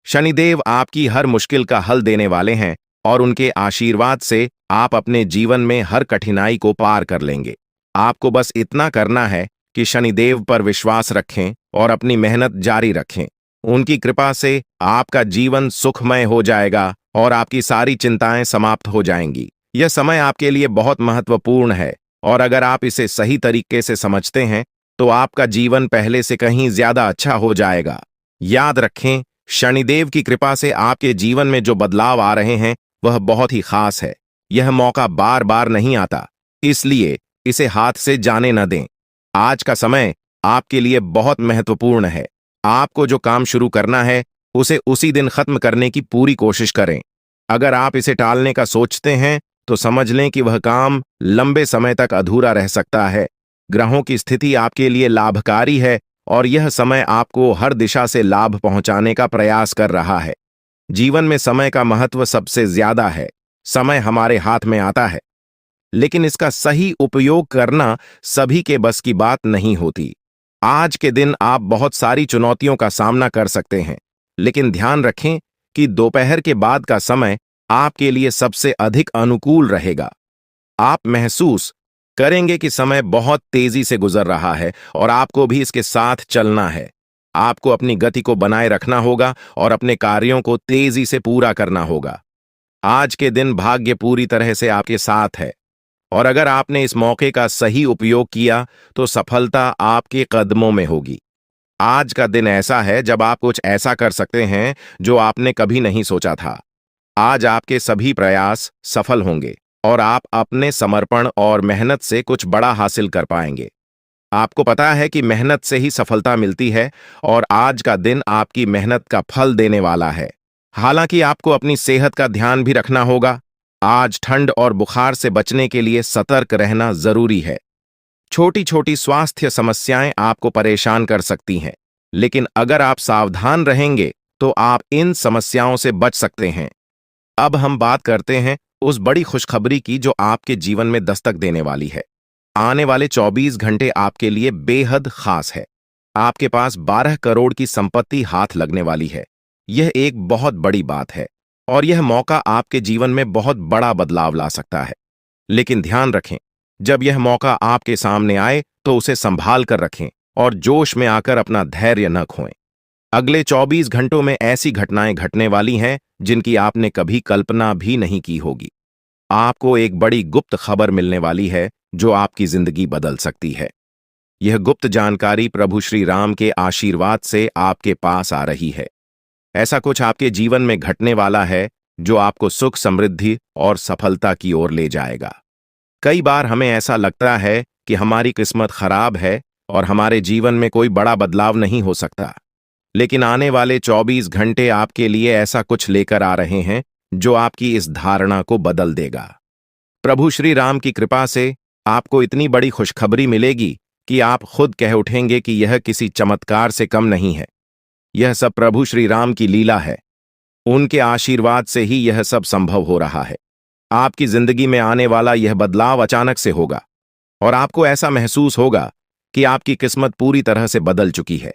Speaker 1: शनिदेव आपकी हर मुश्किल का हल देने वाले हैं और उनके आशीर्वाद से आप अपने जीवन में हर कठिनाई को पार कर लेंगे। आपको बस इतना करना है कि शनिदेव पर विश्वास रखें और अपनी मेहनत जारी रखें। उनकी कृपा से आपका जीवन सुखमय हो जाएगा और आपकी सारी चिंताएं समाप्त हो जाएंगी। यह समय आपके लिए बहुत महत्वपूर्ण है और अगर आप इसे सही तरीके से समझते हैं तो आपका जीवन पहले से कहीं ज्यादा अच्छा हो जाएगा। याद रखें, शनिदेव की कृपा से आपके जीवन में जो बदलाव आ रहे हैं वह बहुत ही खास है। यह मौका बार बार नहीं आता, इसलिए इसे हाथ से जाने न दें। आज का समय आपके लिए बहुत महत्वपूर्ण है। आपको जो काम शुरू करना है उसे उसी दिन खत्म करने की पूरी कोशिश करें। अगर आप इसे टालने का सोचते हैं तो समझ लें कि वह काम लंबे समय तक अधूरा रह सकता है। ग्रहों की स्थिति आपके लिए लाभकारी है और यह समय आपको हर दिशा से लाभ पहुंचाने का प्रयास कर रहा है। जीवन में समय का महत्व सबसे ज्यादा है। समय हमारे हाथ में आता है, लेकिन इसका सही उपयोग करना सभी के बस की बात नहीं होती। आज के दिन आप बहुत सारी चुनौतियों का सामना कर सकते हैं, लेकिन ध्यान रखें कि दोपहर के बाद का समय आपके लिए सबसे अधिक अनुकूल रहेगा। आप महसूस करेंगे कि समय बहुत तेजी से गुजर रहा है और आपको भी इसके साथ चलना है। आपको अपनी गति को बनाए रखना होगा और अपने कार्यों को तेजी से पूरा करना होगा। आज के दिन भाग्य पूरी तरह से आपके साथ है और अगर आपने इस मौके का सही उपयोग किया तो सफलता आपके कदमों में होगी। आज का दिन ऐसा है जब आप कुछ ऐसा कर सकते हैं जो आपने कभी नहीं सोचा था। आज आपके सभी प्रयास सफल होंगे और आप अपने समर्पण और मेहनत से कुछ बड़ा हासिल कर पाएंगे। आपको पता है कि मेहनत से ही सफलता मिलती है और आज का दिन आपकी मेहनत का फल देने वाला है। हालांकि आपको अपनी सेहत का ध्यान भी रखना होगा। आज ठंड और बुखार से बचने के लिए सतर्क रहना जरूरी है। छोटी छोटी स्वास्थ्य समस्याएं आपको परेशान कर सकती हैं, लेकिन अगर आप सावधान रहेंगे तो आप इन समस्याओं से बच सकते हैं। अब हम बात करते हैं उस बड़ी खुशखबरी की जो आपके जीवन में दस्तक देने वाली है। आने वाले 24 घंटे आपके लिए बेहद खास है। आपके पास 12 करोड़ की संपत्ति हाथ लगने वाली है। यह एक बहुत बड़ी बात है और यह मौका आपके जीवन में बहुत बड़ा बदलाव ला सकता है। लेकिन ध्यान रखें, जब यह मौका आपके सामने आए तो उसे संभाल कर रखें और जोश में आकर अपना धैर्य न खोएं। अगले 24 घंटों में ऐसी घटनाएं घटने वाली हैं जिनकी आपने कभी कल्पना भी नहीं की होगी। आपको एक बड़ी गुप्त खबर मिलने वाली है जो आपकी जिंदगी बदल सकती है। यह गुप्त जानकारी प्रभु श्री राम के आशीर्वाद से आपके पास आ रही है। ऐसा कुछ आपके जीवन में घटने वाला है जो आपको सुख समृद्धि और सफलता की ओर ले जाएगा। कई बार हमें ऐसा लगता है कि हमारी किस्मत खराब है और हमारे जीवन में कोई बड़ा बदलाव नहीं हो सकता, लेकिन आने वाले 24 घंटे आपके लिए ऐसा कुछ लेकर आ रहे हैं जो आपकी इस धारणा को बदल देगा। प्रभु श्री राम की कृपा से आपको इतनी बड़ी खुशखबरी मिलेगी कि आप खुद कह उठेंगे कि यह किसी चमत्कार से कम नहीं है। यह सब प्रभु श्री राम की लीला है। उनके आशीर्वाद से ही यह सब संभव हो रहा है। आपकी जिंदगी में आने वाला यह बदलाव अचानक से होगा और आपको ऐसा महसूस होगा कि आपकी किस्मत पूरी तरह से बदल चुकी है।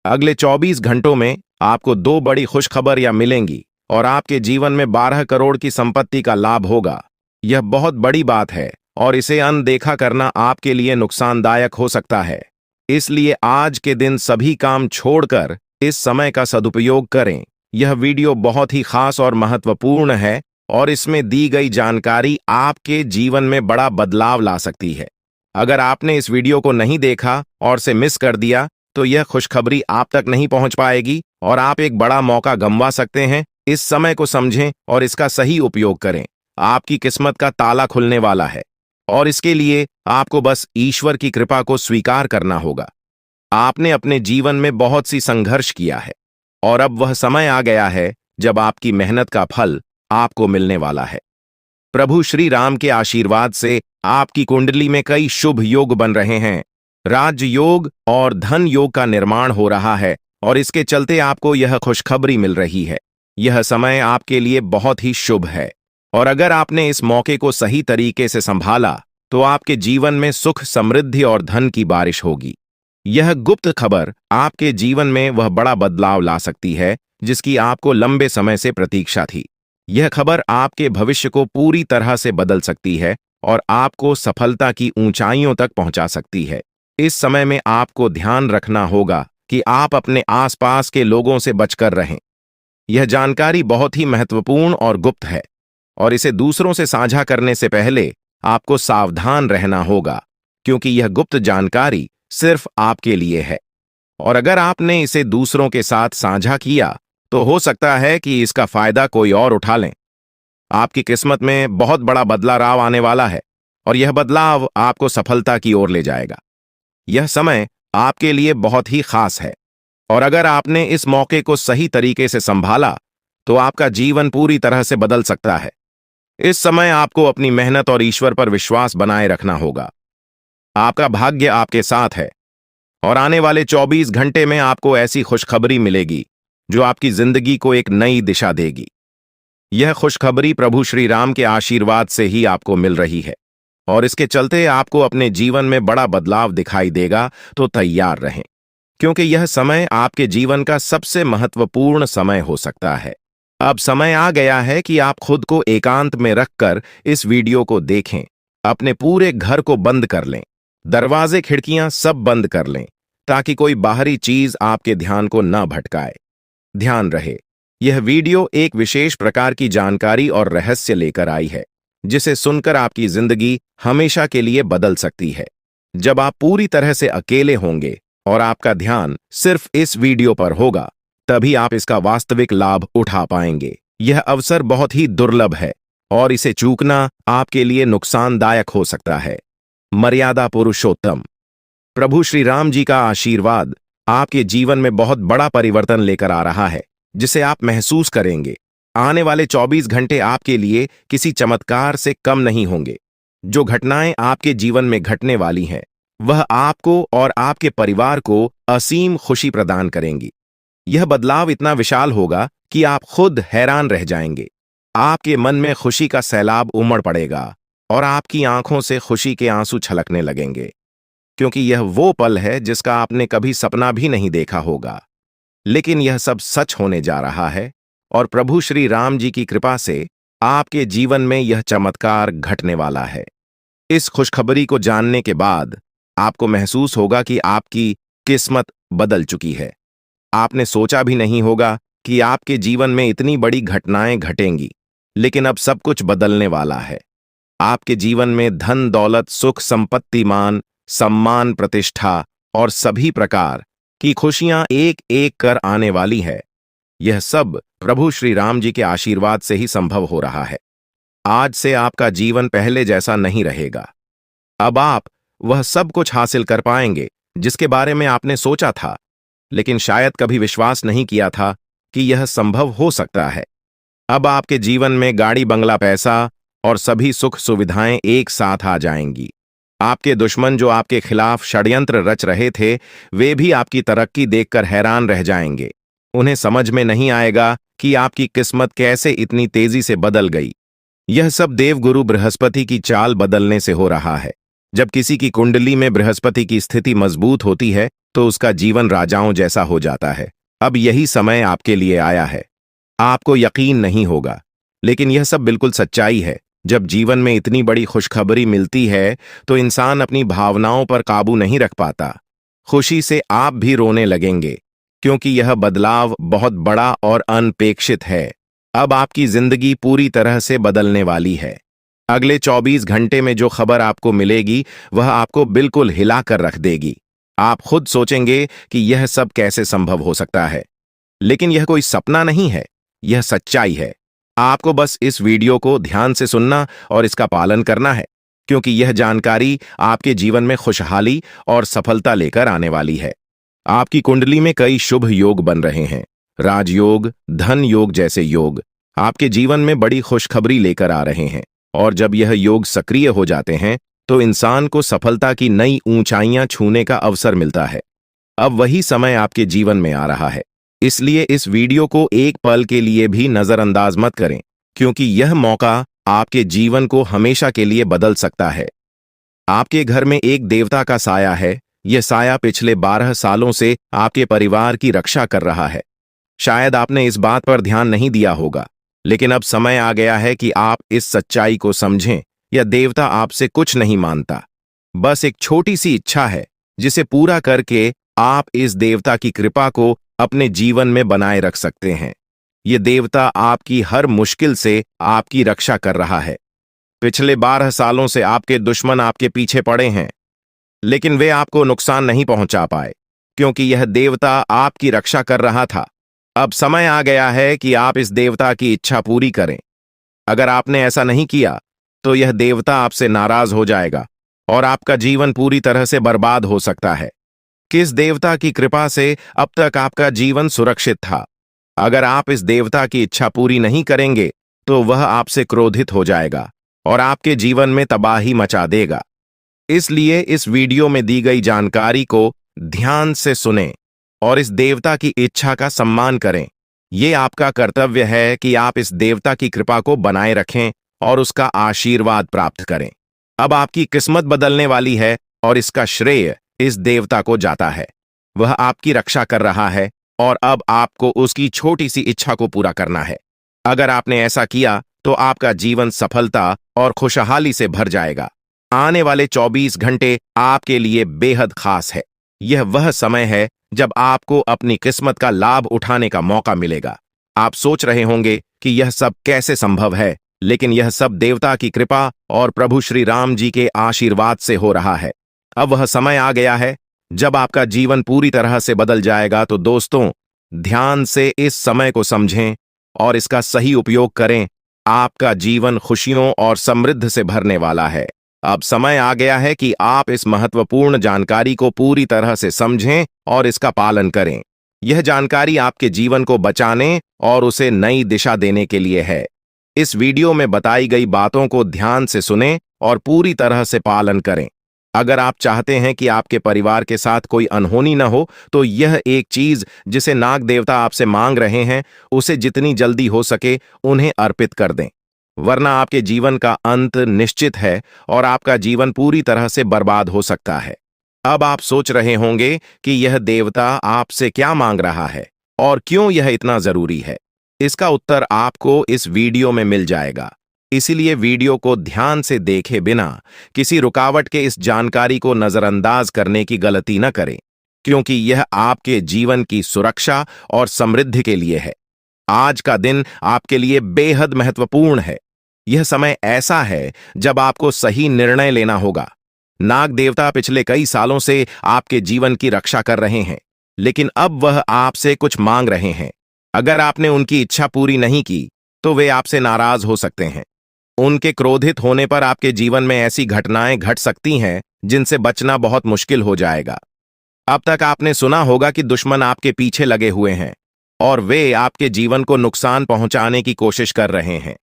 Speaker 1: अगले 24 घंटों में आपको 2 बड़ी खुशखबरियां मिलेंगी और आपके जीवन में 12 करोड़ की संपत्ति का लाभ होगा। यह बहुत बड़ी बात है और इसे अनदेखा करना आपके लिए नुकसानदायक हो सकता है। इसलिए आज के दिन सभी काम छोड़कर इस समय का सदुपयोग करें। यह वीडियो बहुत ही खास और महत्वपूर्ण है और इसमें दी गई जानकारी आपके जीवन में बड़ा बदलाव ला सकती है। अगर आपने इस वीडियो को नहीं देखा और से मिस कर दिया तो यह खुशखबरी आप तक नहीं पहुंच पाएगी और आप एक बड़ा मौका गंवा सकते हैं। इस समय को समझें और इसका सही उपयोग करें। आपकी किस्मत का ताला खुलने वाला है और इसके लिए आपको बस ईश्वर की कृपा को स्वीकार करना होगा। आपने अपने जीवन में बहुत सी संघर्ष किया है और अब वह समय आ गया है जब आपकी मेहनत का फल आपको मिलने वाला है। प्रभु श्री राम के आशीर्वाद से आपकी कुंडली में कई शुभ योग बन रहे हैं। राजयोग और धन योग का निर्माण हो रहा है और इसके चलते आपको यह खुशखबरी मिल रही है। यह समय आपके लिए बहुत ही शुभ है और अगर आपने इस मौके को सही तरीके से संभाला तो आपके जीवन में सुख, समृद्धि और धन की बारिश होगी। यह गुप्त खबर आपके जीवन में वह बड़ा बदलाव ला सकती है जिसकी आपको लंबे समय से प्रतीक्षा थी। यह खबर आपके भविष्य को पूरी तरह से बदल सकती है और आपको सफलता की ऊंचाइयों तक पहुंचा सकती है। इस समय में आपको ध्यान रखना होगा कि आप अपने आसपास के लोगों से बचकर रहें। यह जानकारी बहुत ही महत्वपूर्ण और गुप्त है और इसे दूसरों से साझा करने से पहले आपको सावधान रहना होगा, क्योंकि यह गुप्त जानकारी सिर्फ आपके लिए है और अगर आपने इसे दूसरों के साथ साझा किया तो हो सकता है कि इसका फायदा कोई और उठा लें। आपकी किस्मत में बहुत बड़ा बदलाव आने वाला है और यह बदलाव आपको सफलता की ओर ले जाएगा। यह समय आपके लिए बहुत ही खास है और अगर आपने इस मौके को सही तरीके से संभाला तो आपका जीवन पूरी तरह से बदल सकता है। इस समय आपको अपनी मेहनत और ईश्वर पर विश्वास बनाए रखना होगा। आपका भाग्य आपके साथ है और आने वाले 24 घंटे में आपको ऐसी खुशखबरी मिलेगी जो आपकी जिंदगी को एक नई दिशा देगी। यह खुशखबरी प्रभु श्री राम के आशीर्वाद से ही आपको मिल रही है और इसके चलते आपको अपने जीवन में बड़ा बदलाव दिखाई देगा। तो तैयार रहें, क्योंकि यह समय आपके जीवन का सबसे महत्वपूर्ण समय हो सकता है। अब समय आ गया है कि आप खुद को एकांत में रखकर इस वीडियो को देखें। अपने पूरे घर को बंद कर लें, दरवाजे खिड़कियां सब बंद कर लें ताकि कोई बाहरी चीज आपके ध्यान को न भटकाए। ध्यान रहे, यह वीडियो एक विशेष प्रकार की जानकारी और रहस्य लेकर आई है जिसे सुनकर आपकी जिंदगी हमेशा के लिए बदल सकती है। जब आप पूरी तरह से अकेले होंगे और आपका ध्यान सिर्फ इस वीडियो पर होगा, तभी आप इसका वास्तविक लाभ उठा पाएंगे। यह अवसर बहुत ही दुर्लभ है और इसे चूकना आपके लिए नुकसानदायक हो सकता है। मर्यादा पुरुषोत्तम प्रभु श्री राम जी का आशीर्वाद आपके जीवन में बहुत बड़ा परिवर्तन लेकर आ रहा है, जिसे आप महसूस करेंगे। आने वाले 24 घंटे आपके लिए किसी चमत्कार से कम नहीं होंगे। जो घटनाएं आपके जीवन में घटने वाली हैं, वह आपको और आपके परिवार को असीम खुशी प्रदान करेंगी। यह बदलाव इतना विशाल होगा कि आप खुद हैरान रह जाएंगे। आपके मन में खुशी का सैलाब उमड़ पड़ेगा और आपकी आंखों से खुशी के आंसू छलकने लगेंगे, क्योंकि यह वो पल है जिसका आपने कभी सपना भी नहीं देखा होगा। लेकिन यह सब सच होने जा रहा है और प्रभु श्री राम जी की कृपा से आपके जीवन में यह चमत्कार घटने वाला है। इस खुशखबरी को जानने के बाद आपको महसूस होगा कि आपकी किस्मत बदल चुकी है। आपने सोचा भी नहीं होगा कि आपके जीवन में इतनी बड़ी घटनाएं घटेंगी, लेकिन अब सब कुछ बदलने वाला है। आपके जीवन में धन, दौलत, सुख, संपत्ति, मान, सम्मान, प्रतिष्ठा और सभी प्रकार की खुशियां एक एक कर आने वाली है। यह सब प्रभु श्री राम जी के आशीर्वाद से ही संभव हो रहा है। आज से आपका जीवन पहले जैसा नहीं रहेगा। अब आप वह सब कुछ हासिल कर पाएंगे जिसके बारे में आपने सोचा था, लेकिन शायद कभी विश्वास नहीं किया था कि यह संभव हो सकता है। अब आपके जीवन में गाड़ी, बंगला, पैसा और सभी सुख सुविधाएं एक साथ आ जाएंगी। आपके दुश्मन जो आपके खिलाफ षड्यंत्र रच रहे थे, वे भी आपकी तरक्की देखकर हैरान रह जाएंगे। उन्हें समझ में नहीं आएगा कि आपकी किस्मत कैसे इतनी तेजी से बदल गई। यह सब देवगुरु बृहस्पति की चाल बदलने से हो रहा है। जब किसी की कुंडली में बृहस्पति की स्थिति मजबूत होती है तो उसका जीवन राजाओं जैसा हो जाता है। अब यही समय आपके लिए आया है। आपको यकीन नहीं होगा, लेकिन यह सब बिल्कुल सच्चाई है। जब जीवन में इतनी बड़ी खुशखबरी मिलती है तो इंसान अपनी भावनाओं पर काबू नहीं रख पाता। खुशी से आप भी रोने लगेंगे, क्योंकि यह बदलाव बहुत बड़ा और अनपेक्षित है। अब आपकी जिंदगी पूरी तरह से बदलने वाली है। अगले 24 घंटे में जो खबर आपको मिलेगी वह आपको बिल्कुल हिला कर रख देगी। आप खुद सोचेंगे कि यह सब कैसे संभव हो सकता है, लेकिन यह कोई सपना नहीं है, यह सच्चाई है। आपको बस इस वीडियो को ध्यान से सुनना और इसका पालन करना है, क्योंकि यह जानकारी आपके जीवन में खुशहाली और सफलता लेकर आने वाली है। आपकी कुंडली में कई शुभ योग बन रहे हैं। राजयोग, धन योग जैसे योग आपके जीवन में बड़ी खुशखबरी लेकर आ रहे हैं और जब यह योग सक्रिय हो जाते हैं तो इंसान को सफलता की नई ऊंचाइयां छूने का अवसर मिलता है। अब वही समय आपके जीवन में आ रहा है। इसलिए इस वीडियो को एक पल के लिए भी नजरअंदाज मत करें, क्योंकि यह मौका आपके जीवन को हमेशा के लिए बदल सकता है। आपके घर में एक देवता का साया है। यह साया पिछले 12 सालों से आपके परिवार की रक्षा कर रहा है। शायद आपने इस बात पर ध्यान नहीं दिया होगा, लेकिन अब समय आ गया है कि आप इस सच्चाई को समझें। यह देवता आपसे कुछ नहीं मांगता, बस एक छोटी सी इच्छा है, जिसे पूरा करके आप इस देवता की कृपा को अपने जीवन में बनाए रख सकते हैं। यह देवता आपकी हर मुश्किल से आपकी रक्षा कर रहा है। पिछले 12 सालों से आपके दुश्मन आपके पीछे पड़े हैं, लेकिन वे आपको नुकसान नहीं पहुंचा पाए, क्योंकि यह देवता आपकी रक्षा कर रहा था। अब समय आ गया है कि आप इस देवता की इच्छा पूरी करें। अगर आपने ऐसा नहीं किया, तो यह देवता आपसे नाराज हो जाएगा और आपका जीवन पूरी तरह से बर्बाद हो सकता है। किस देवता की कृपा से अब तक आपका जीवन सुरक्षित था? अगर आप इस देवता की इच्छा पूरी नहीं करेंगे, तो वह आपसे क्रोधित हो जाएगा और आपके जीवन में तबाही मचा देगा। इसलिए इस वीडियो में दी गई जानकारी को ध्यान से सुनें और इस देवता की इच्छा का सम्मान करें। यह आपका कर्तव्य है कि आप इस देवता की कृपा को बनाए रखें और उसका आशीर्वाद प्राप्त करें। अब आपकी किस्मत बदलने वाली है और इसका श्रेय इस देवता को जाता है। वह आपकी रक्षा कर रहा है और अब आपको उसकी छोटी सी इच्छा को पूरा करना है। अगर आपने ऐसा किया, तो आपका जीवन सफलता और खुशहाली से भर जाएगा। आने वाले 24 घंटे आपके लिए बेहद खास है। यह वह समय है जब आपको अपनी किस्मत का लाभ उठाने का मौका मिलेगा। आप सोच रहे होंगे कि यह सब कैसे संभव है, लेकिन यह सब देवता की कृपा और प्रभु श्री राम जी के आशीर्वाद से हो रहा है। अब वह समय आ गया है जब आपका जीवन पूरी तरह से बदल जाएगा। तो दोस्तों, ध्यान से इस समय को समझें और इसका सही उपयोग करें। आपका जीवन खुशियों और समृद्धि से भरने वाला है। अब समय आ गया है कि आप इस महत्वपूर्ण जानकारी को पूरी तरह से समझें और इसका पालन करें। यह जानकारी आपके जीवन को बचाने और उसे नई दिशा देने के लिए है। इस वीडियो में बताई गई बातों को ध्यान से सुनें और पूरी तरह से पालन करें। अगर आप चाहते हैं कि आपके परिवार के साथ कोई अनहोनी न हो, तो यह एक चीज जिसे नाग देवता आपसे मांग रहे हैं, उसे जितनी जल्दी हो सके उन्हें अर्पित कर दें, वरना आपके जीवन का अंत निश्चित है और आपका जीवन पूरी तरह से बर्बाद हो सकता है। अब आप सोच रहे होंगे कि यह देवता आपसे क्या मांग रहा है और क्यों यह इतना जरूरी है। इसका उत्तर आपको इस वीडियो में मिल जाएगा। इसीलिए वीडियो को ध्यान से देखे बिना किसी रुकावट के इस जानकारी को नजरअंदाज करने की गलती न करें, क्योंकि यह आपके जीवन की सुरक्षा और समृद्धि के लिए है। आज का दिन आपके लिए बेहद महत्वपूर्ण है। यह समय ऐसा है जब आपको सही निर्णय लेना होगा। नाग देवता पिछले कई सालों से आपके जीवन की रक्षा कर रहे हैं, लेकिन अब वह आपसे कुछ मांग रहे हैं। अगर आपने उनकी इच्छा पूरी नहीं की, तो वे आपसे नाराज हो सकते हैं। उनके क्रोधित होने पर आपके जीवन में ऐसी घटनाएं घट सकती हैं जिनसे बचना बहुत मुश्किल हो जाएगा। अब तक आपने सुना होगा कि दुश्मन आपके पीछे लगे हुए हैं और वे आपके जीवन को नुकसान पहुंचाने की कोशिश कर रहे हैं,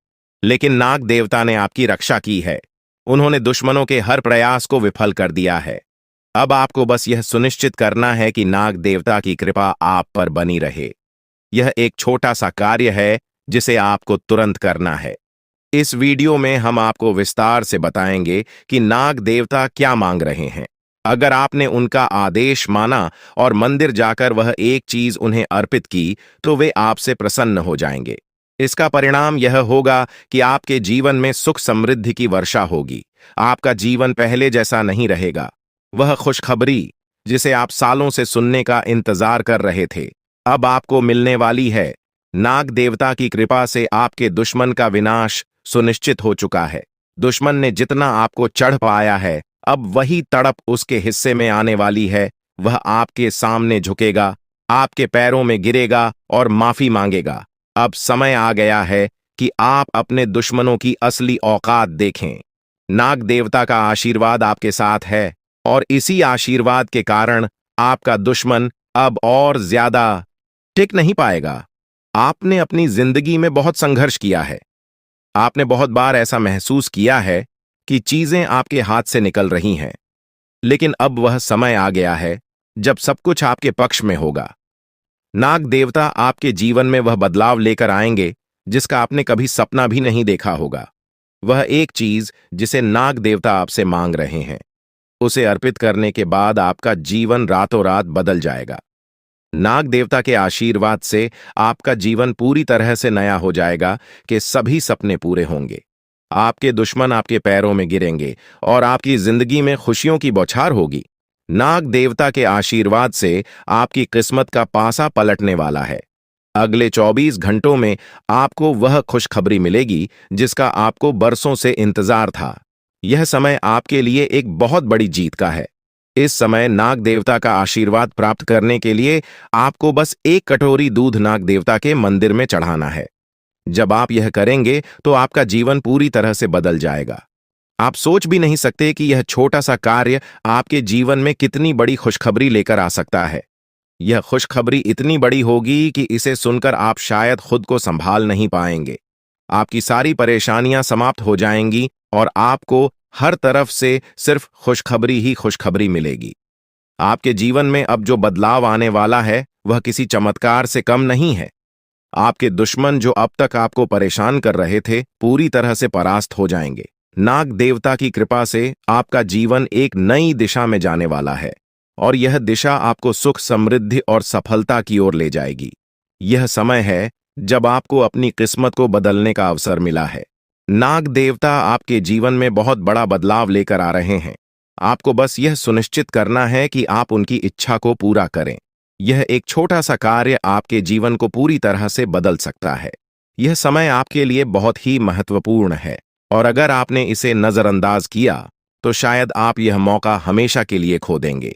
Speaker 1: लेकिन नाग देवता ने आपकी रक्षा की है। उन्होंने दुश्मनों के हर प्रयास को विफल कर दिया है। अब आपको बस यह सुनिश्चित करना है कि नाग देवता की कृपा आप पर बनी रहे। यह एक छोटा सा कार्य है जिसे आपको तुरंत करना है। इस वीडियो में हम आपको विस्तार से बताएंगे कि नाग देवता क्या मांग रहे हैं। अगर आपने उनका आदेश माना और मंदिर जाकर वह एक चीज उन्हें अर्पित की, तो वे आपसे प्रसन्न हो जाएंगे। इसका परिणाम यह होगा कि आपके जीवन में सुख समृद्धि की वर्षा होगी। आपका जीवन पहले जैसा नहीं रहेगा। वह खुशखबरी जिसे आप सालों से सुनने का इंतजार कर रहे थे, अब आपको मिलने वाली है। नाग देवता की कृपा से आपके दुश्मन का विनाश सुनिश्चित हो चुका है। दुश्मन ने जितना आपको चढ़ पाया है, अब वही तड़प उसके हिस्से में आने वाली है। वह आपके सामने झुकेगा, आपके पैरों में गिरेगा और माफी मांगेगा। अब समय आ गया है कि आप अपने दुश्मनों की असली औकात देखें। नाग देवता का आशीर्वाद आपके साथ है और इसी आशीर्वाद के कारण आपका दुश्मन अब और ज्यादा टिक नहीं पाएगा। आपने अपनी जिंदगी में बहुत संघर्ष किया है। आपने बहुत बार ऐसा महसूस किया है कि चीजें आपके हाथ से निकल रही हैं, लेकिन अब वह समय आ गया है जब सब कुछ आपके पक्ष में होगा। नाग देवता आपके जीवन में वह बदलाव लेकर आएंगे जिसका आपने कभी सपना भी नहीं देखा होगा। वह एक चीज जिसे नाग देवता आपसे मांग रहे हैं, उसे अर्पित करने के बाद आपका जीवन रातों रात बदल जाएगा। नाग देवता के आशीर्वाद से आपका जीवन पूरी तरह से नया हो जाएगा कि सभी सपने पूरे होंगे। आपके दुश्मन आपके पैरों में गिरेंगे और आपकी जिंदगी में खुशियों की बौछार होगी। नाग देवता के आशीर्वाद से आपकी किस्मत का पासा पलटने वाला है। अगले 24 घंटों में आपको वह खुशखबरी मिलेगी जिसका आपको बरसों से इंतजार था। यह समय आपके लिए एक बहुत बड़ी जीत का है। इस समय नाग देवता का आशीर्वाद प्राप्त करने के लिए आपको बस एक कटोरी दूध नाग देवता के मंदिर में चढ़ाना है। जब आप यह करेंगे तो आपका जीवन पूरी तरह से बदल जाएगा। आप सोच भी नहीं सकते कि यह छोटा सा कार्य आपके जीवन में कितनी बड़ी खुशखबरी लेकर आ सकता है। यह खुशखबरी इतनी बड़ी होगी कि इसे सुनकर आप शायद खुद को संभाल नहीं पाएंगे। आपकी सारी परेशानियां समाप्त हो जाएंगी और आपको हर तरफ से सिर्फ खुशखबरी ही खुशखबरी मिलेगी। आपके जीवन में अब जो बदलाव आने वाला है वह किसी चमत्कार से कम नहीं है। आपके दुश्मन जो अब तक आपको परेशान कर रहे थे पूरी तरह से परास्त हो जाएंगे। नाग देवता की कृपा से आपका जीवन एक नई दिशा में जाने वाला है और यह दिशा आपको सुख, समृद्धि और सफलता की ओर ले जाएगी। यह समय है जब आपको अपनी किस्मत को बदलने का अवसर मिला है। नाग देवता आपके जीवन में बहुत बड़ा बदलाव लेकर आ रहे हैं। आपको बस यह सुनिश्चित करना है कि आप उनकी इच्छा को पूरा करें। यह एक छोटा सा कार्य आपके जीवन को पूरी तरह से बदल सकता है। यह समय आपके लिए बहुत ही महत्वपूर्ण है और अगर आपने इसे नजरअंदाज किया तो शायद आप यह मौका हमेशा के लिए खो देंगे।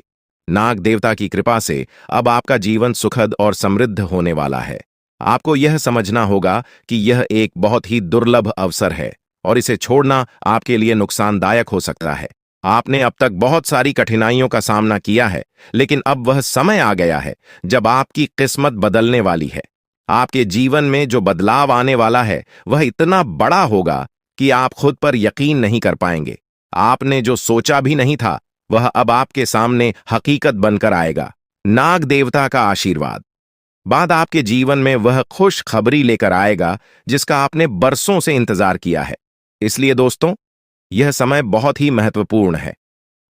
Speaker 1: नाग देवता की कृपा से अब आपका जीवन सुखद और समृद्ध होने वाला है। आपको यह समझना होगा कि यह एक बहुत ही दुर्लभ अवसर है और इसे छोड़ना आपके लिए नुकसानदायक हो सकता है। आपने अब तक बहुत सारी कठिनाइयों का सामना किया है, लेकिन अब वह समय आ गया है जब आपकी किस्मत बदलने वाली है। आपके जीवन में जो बदलाव आने वाला है वह इतना बड़ा होगा कि आप खुद पर यकीन नहीं कर पाएंगे। आपने जो सोचा भी नहीं था वह अब आपके सामने हकीकत बनकर आएगा। नाग देवता का आशीर्वाद बाद आपके जीवन में वह खुश खबरी लेकर आएगा जिसका आपने बरसों से इंतजार किया है। इसलिए दोस्तों, यह समय बहुत ही महत्वपूर्ण है।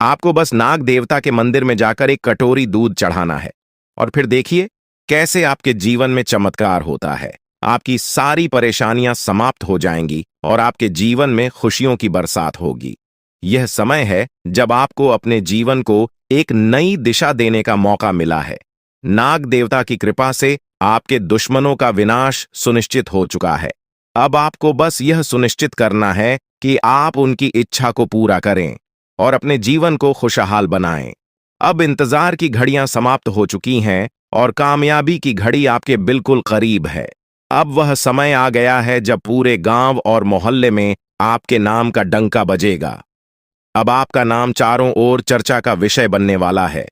Speaker 1: आपको बस नाग देवता के मंदिर में जाकर एक कटोरी दूध चढ़ाना है और फिर देखिए कैसे आपके जीवन में चमत्कार होता है। आपकी सारी परेशानियां समाप्त हो जाएंगी और आपके जीवन में खुशियों की बरसात होगी। यह समय है जब आपको अपने जीवन को एक नई दिशा देने का मौका मिला है। नाग देवता की कृपा से आपके दुश्मनों का विनाश सुनिश्चित हो चुका है। अब आपको बस यह सुनिश्चित करना है कि आप उनकी इच्छा को पूरा करें और अपने जीवन को खुशहाल बनाएं। अब इंतजार की घड़ियां समाप्त हो चुकी हैं और कामयाबी की घड़ी आपके बिल्कुल करीब है। अब वह समय आ गया है जब पूरे गांव और मोहल्ले में आपके नाम का डंका बजेगा। अब आपका नाम चारों ओर चर्चा का विषय बनने वाला है।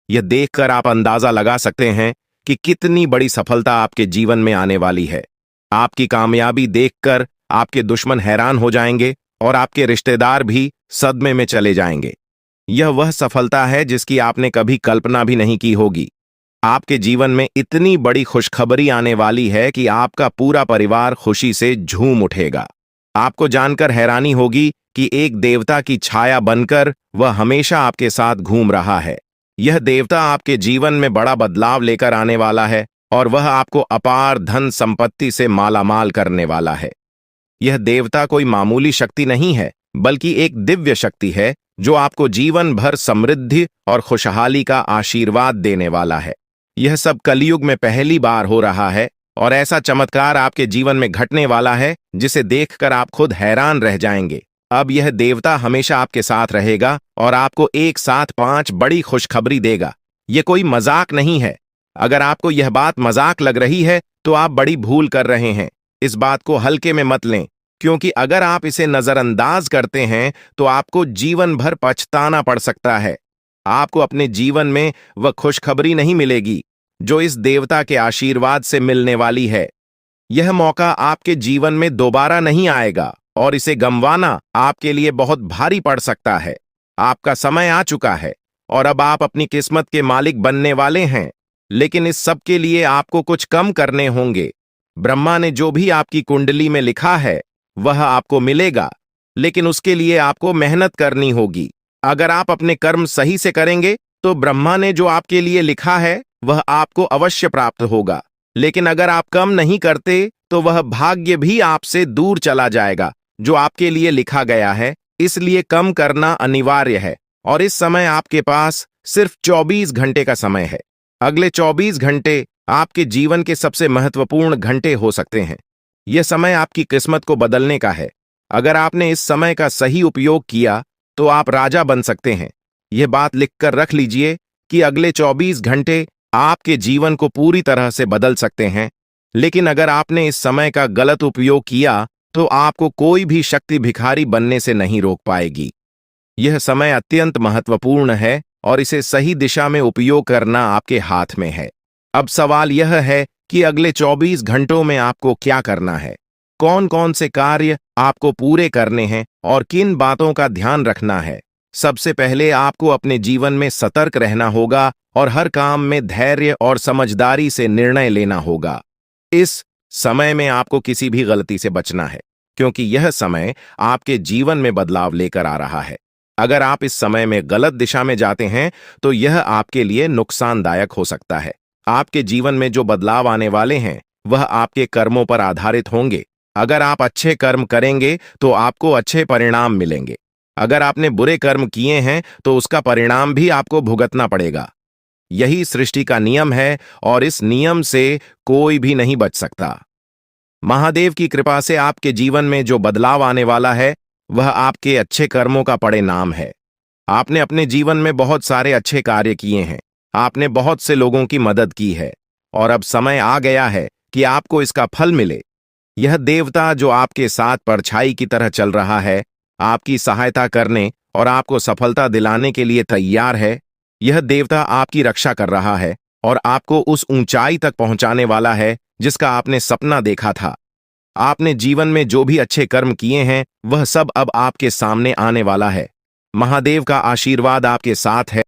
Speaker 1: यह देखकर आप अंदाजा लगा सकते हैं कि कितनी बड़ी सफलता आपके जीवन में आने वाली है। आपकी कामयाबी देखकर आपके दुश्मन हैरान हो जाएंगे और आपके रिश्तेदार भी सदमे में चले जाएंगे। यह वह सफलता है जिसकी आपने कभी कल्पना भी नहीं की होगी। आपके जीवन में इतनी बड़ी खुशखबरी आने वाली है कि आपका पूरा परिवार खुशी से झूम उठेगा। आपको जानकर हैरानी होगी कि एक देवता की छाया बनकर वह हमेशा आपके साथ घूम रहा है। यह देवता आपके जीवन में बड़ा बदलाव लेकर आने वाला है और वह आपको अपार धन संपत्ति से मालामाल करने वाला है। यह देवता कोई मामूली शक्ति नहीं है, बल्कि एक दिव्य शक्ति है जो आपको जीवन भर समृद्धि और खुशहाली का आशीर्वाद देने वाला है। यह सब कलयुग में पहली बार हो रहा है और ऐसा चमत्कार आपके जीवन में घटने वाला है जिसे देखकर आप खुद हैरान रह जाएंगे। अब यह देवता हमेशा आपके साथ रहेगा और आपको एक साथ 5 बड़ी खुशखबरी देगा। यह कोई मजाक नहीं है। अगर आपको यह बात मजाक लग रही है तो आप बड़ी भूल कर रहे हैं। इस बात को हल्के में मत लें, क्योंकि अगर आप इसे नजरअंदाज करते हैं तो आपको जीवन भर पछताना पड़ सकता है। आपको अपने जीवन में वह खुशखबरी नहीं मिलेगी जो इस देवता के आशीर्वाद से मिलने वाली है। यह मौका आपके जीवन में दोबारा नहीं आएगा और इसे गंवाना आपके लिए बहुत भारी पड़ सकता है। आपका समय आ चुका है और अब आप अपनी किस्मत के मालिक बनने वाले हैं। लेकिन इस सब के लिए आपको कुछ कम करने होंगे। ब्रह्मा ने जो भी आपकी कुंडली में लिखा है वह आपको मिलेगा, लेकिन उसके लिए आपको मेहनत करनी होगी। अगर आप अपने कर्म सही से करेंगे तो ब्रह्मा ने जो आपके लिए लिखा है वह आपको अवश्य प्राप्त होगा। लेकिन अगर आप कम नहीं करते तो वह भाग्य भी आपसे दूर चला जाएगा जो आपके लिए लिखा गया है। इसलिए कम करना अनिवार्य है और इस समय आपके पास सिर्फ 24 घंटे का समय है। अगले 24 घंटे आपके जीवन के सबसे महत्वपूर्ण घंटे हो सकते हैं। यह समय आपकी किस्मत को बदलने का है। अगर आपने इस समय का सही उपयोग किया तो आप राजा बन सकते हैं। यह बात लिखकर रख लीजिए कि अगले 24 घंटे आपके जीवन को पूरी तरह से बदल सकते हैं। लेकिन अगर आपने इस समय का गलत उपयोग किया तो आपको कोई भी शक्ति भिखारी बनने से नहीं रोक पाएगी। यह समय अत्यंत महत्वपूर्ण है और इसे सही दिशा में उपयोग करना आपके हाथ में है। अब सवाल यह है कि अगले 24 घंटों में आपको क्या करना है, कौन कौन से कार्य आपको पूरे करने हैं और किन बातों का ध्यान रखना है। सबसे पहले आपको अपने जीवन में सतर्क रहना होगा और हर काम में धैर्य और समझदारी से निर्णय लेना होगा। इस समय में आपको किसी भी गलती से बचना है, क्योंकि यह समय आपके जीवन में बदलाव लेकर आ रहा है। अगर आप इस समय में गलत दिशा में जाते हैं तो यह आपके लिए नुकसानदायक हो सकता है। आपके जीवन में जो बदलाव आने वाले हैं वह आपके कर्मों पर आधारित होंगे। अगर आप अच्छे कर्म करेंगे तो आपको अच्छे परिणाम मिलेंगे। अगर आपने बुरे कर्म किए हैं तो उसका परिणाम भी आपको भुगतना पड़ेगा। यही सृष्टि का नियम है और इस नियम से कोई भी नहीं बच सकता। महादेव की कृपा से आपके जीवन में जो बदलाव आने वाला है वह आपके अच्छे कर्मों का परिणाम है। आपने अपने जीवन में बहुत सारे अच्छे कार्य किए हैं, आपने बहुत से लोगों की मदद की है और अब समय आ गया है कि आपको इसका फल मिले। यह देवता जो आपके साथ परछाई की तरह चल रहा है, आपकी सहायता करने और आपको सफलता दिलाने के लिए तैयार है। यह देवता आपकी रक्षा कर रहा है और आपको उस ऊंचाई तक पहुंचाने वाला है जिसका आपने सपना देखा था। आपने जीवन में जो भी अच्छे कर्म किए हैं वह सब अब आपके सामने आने वाला है। महादेव का आशीर्वाद आपके साथ है।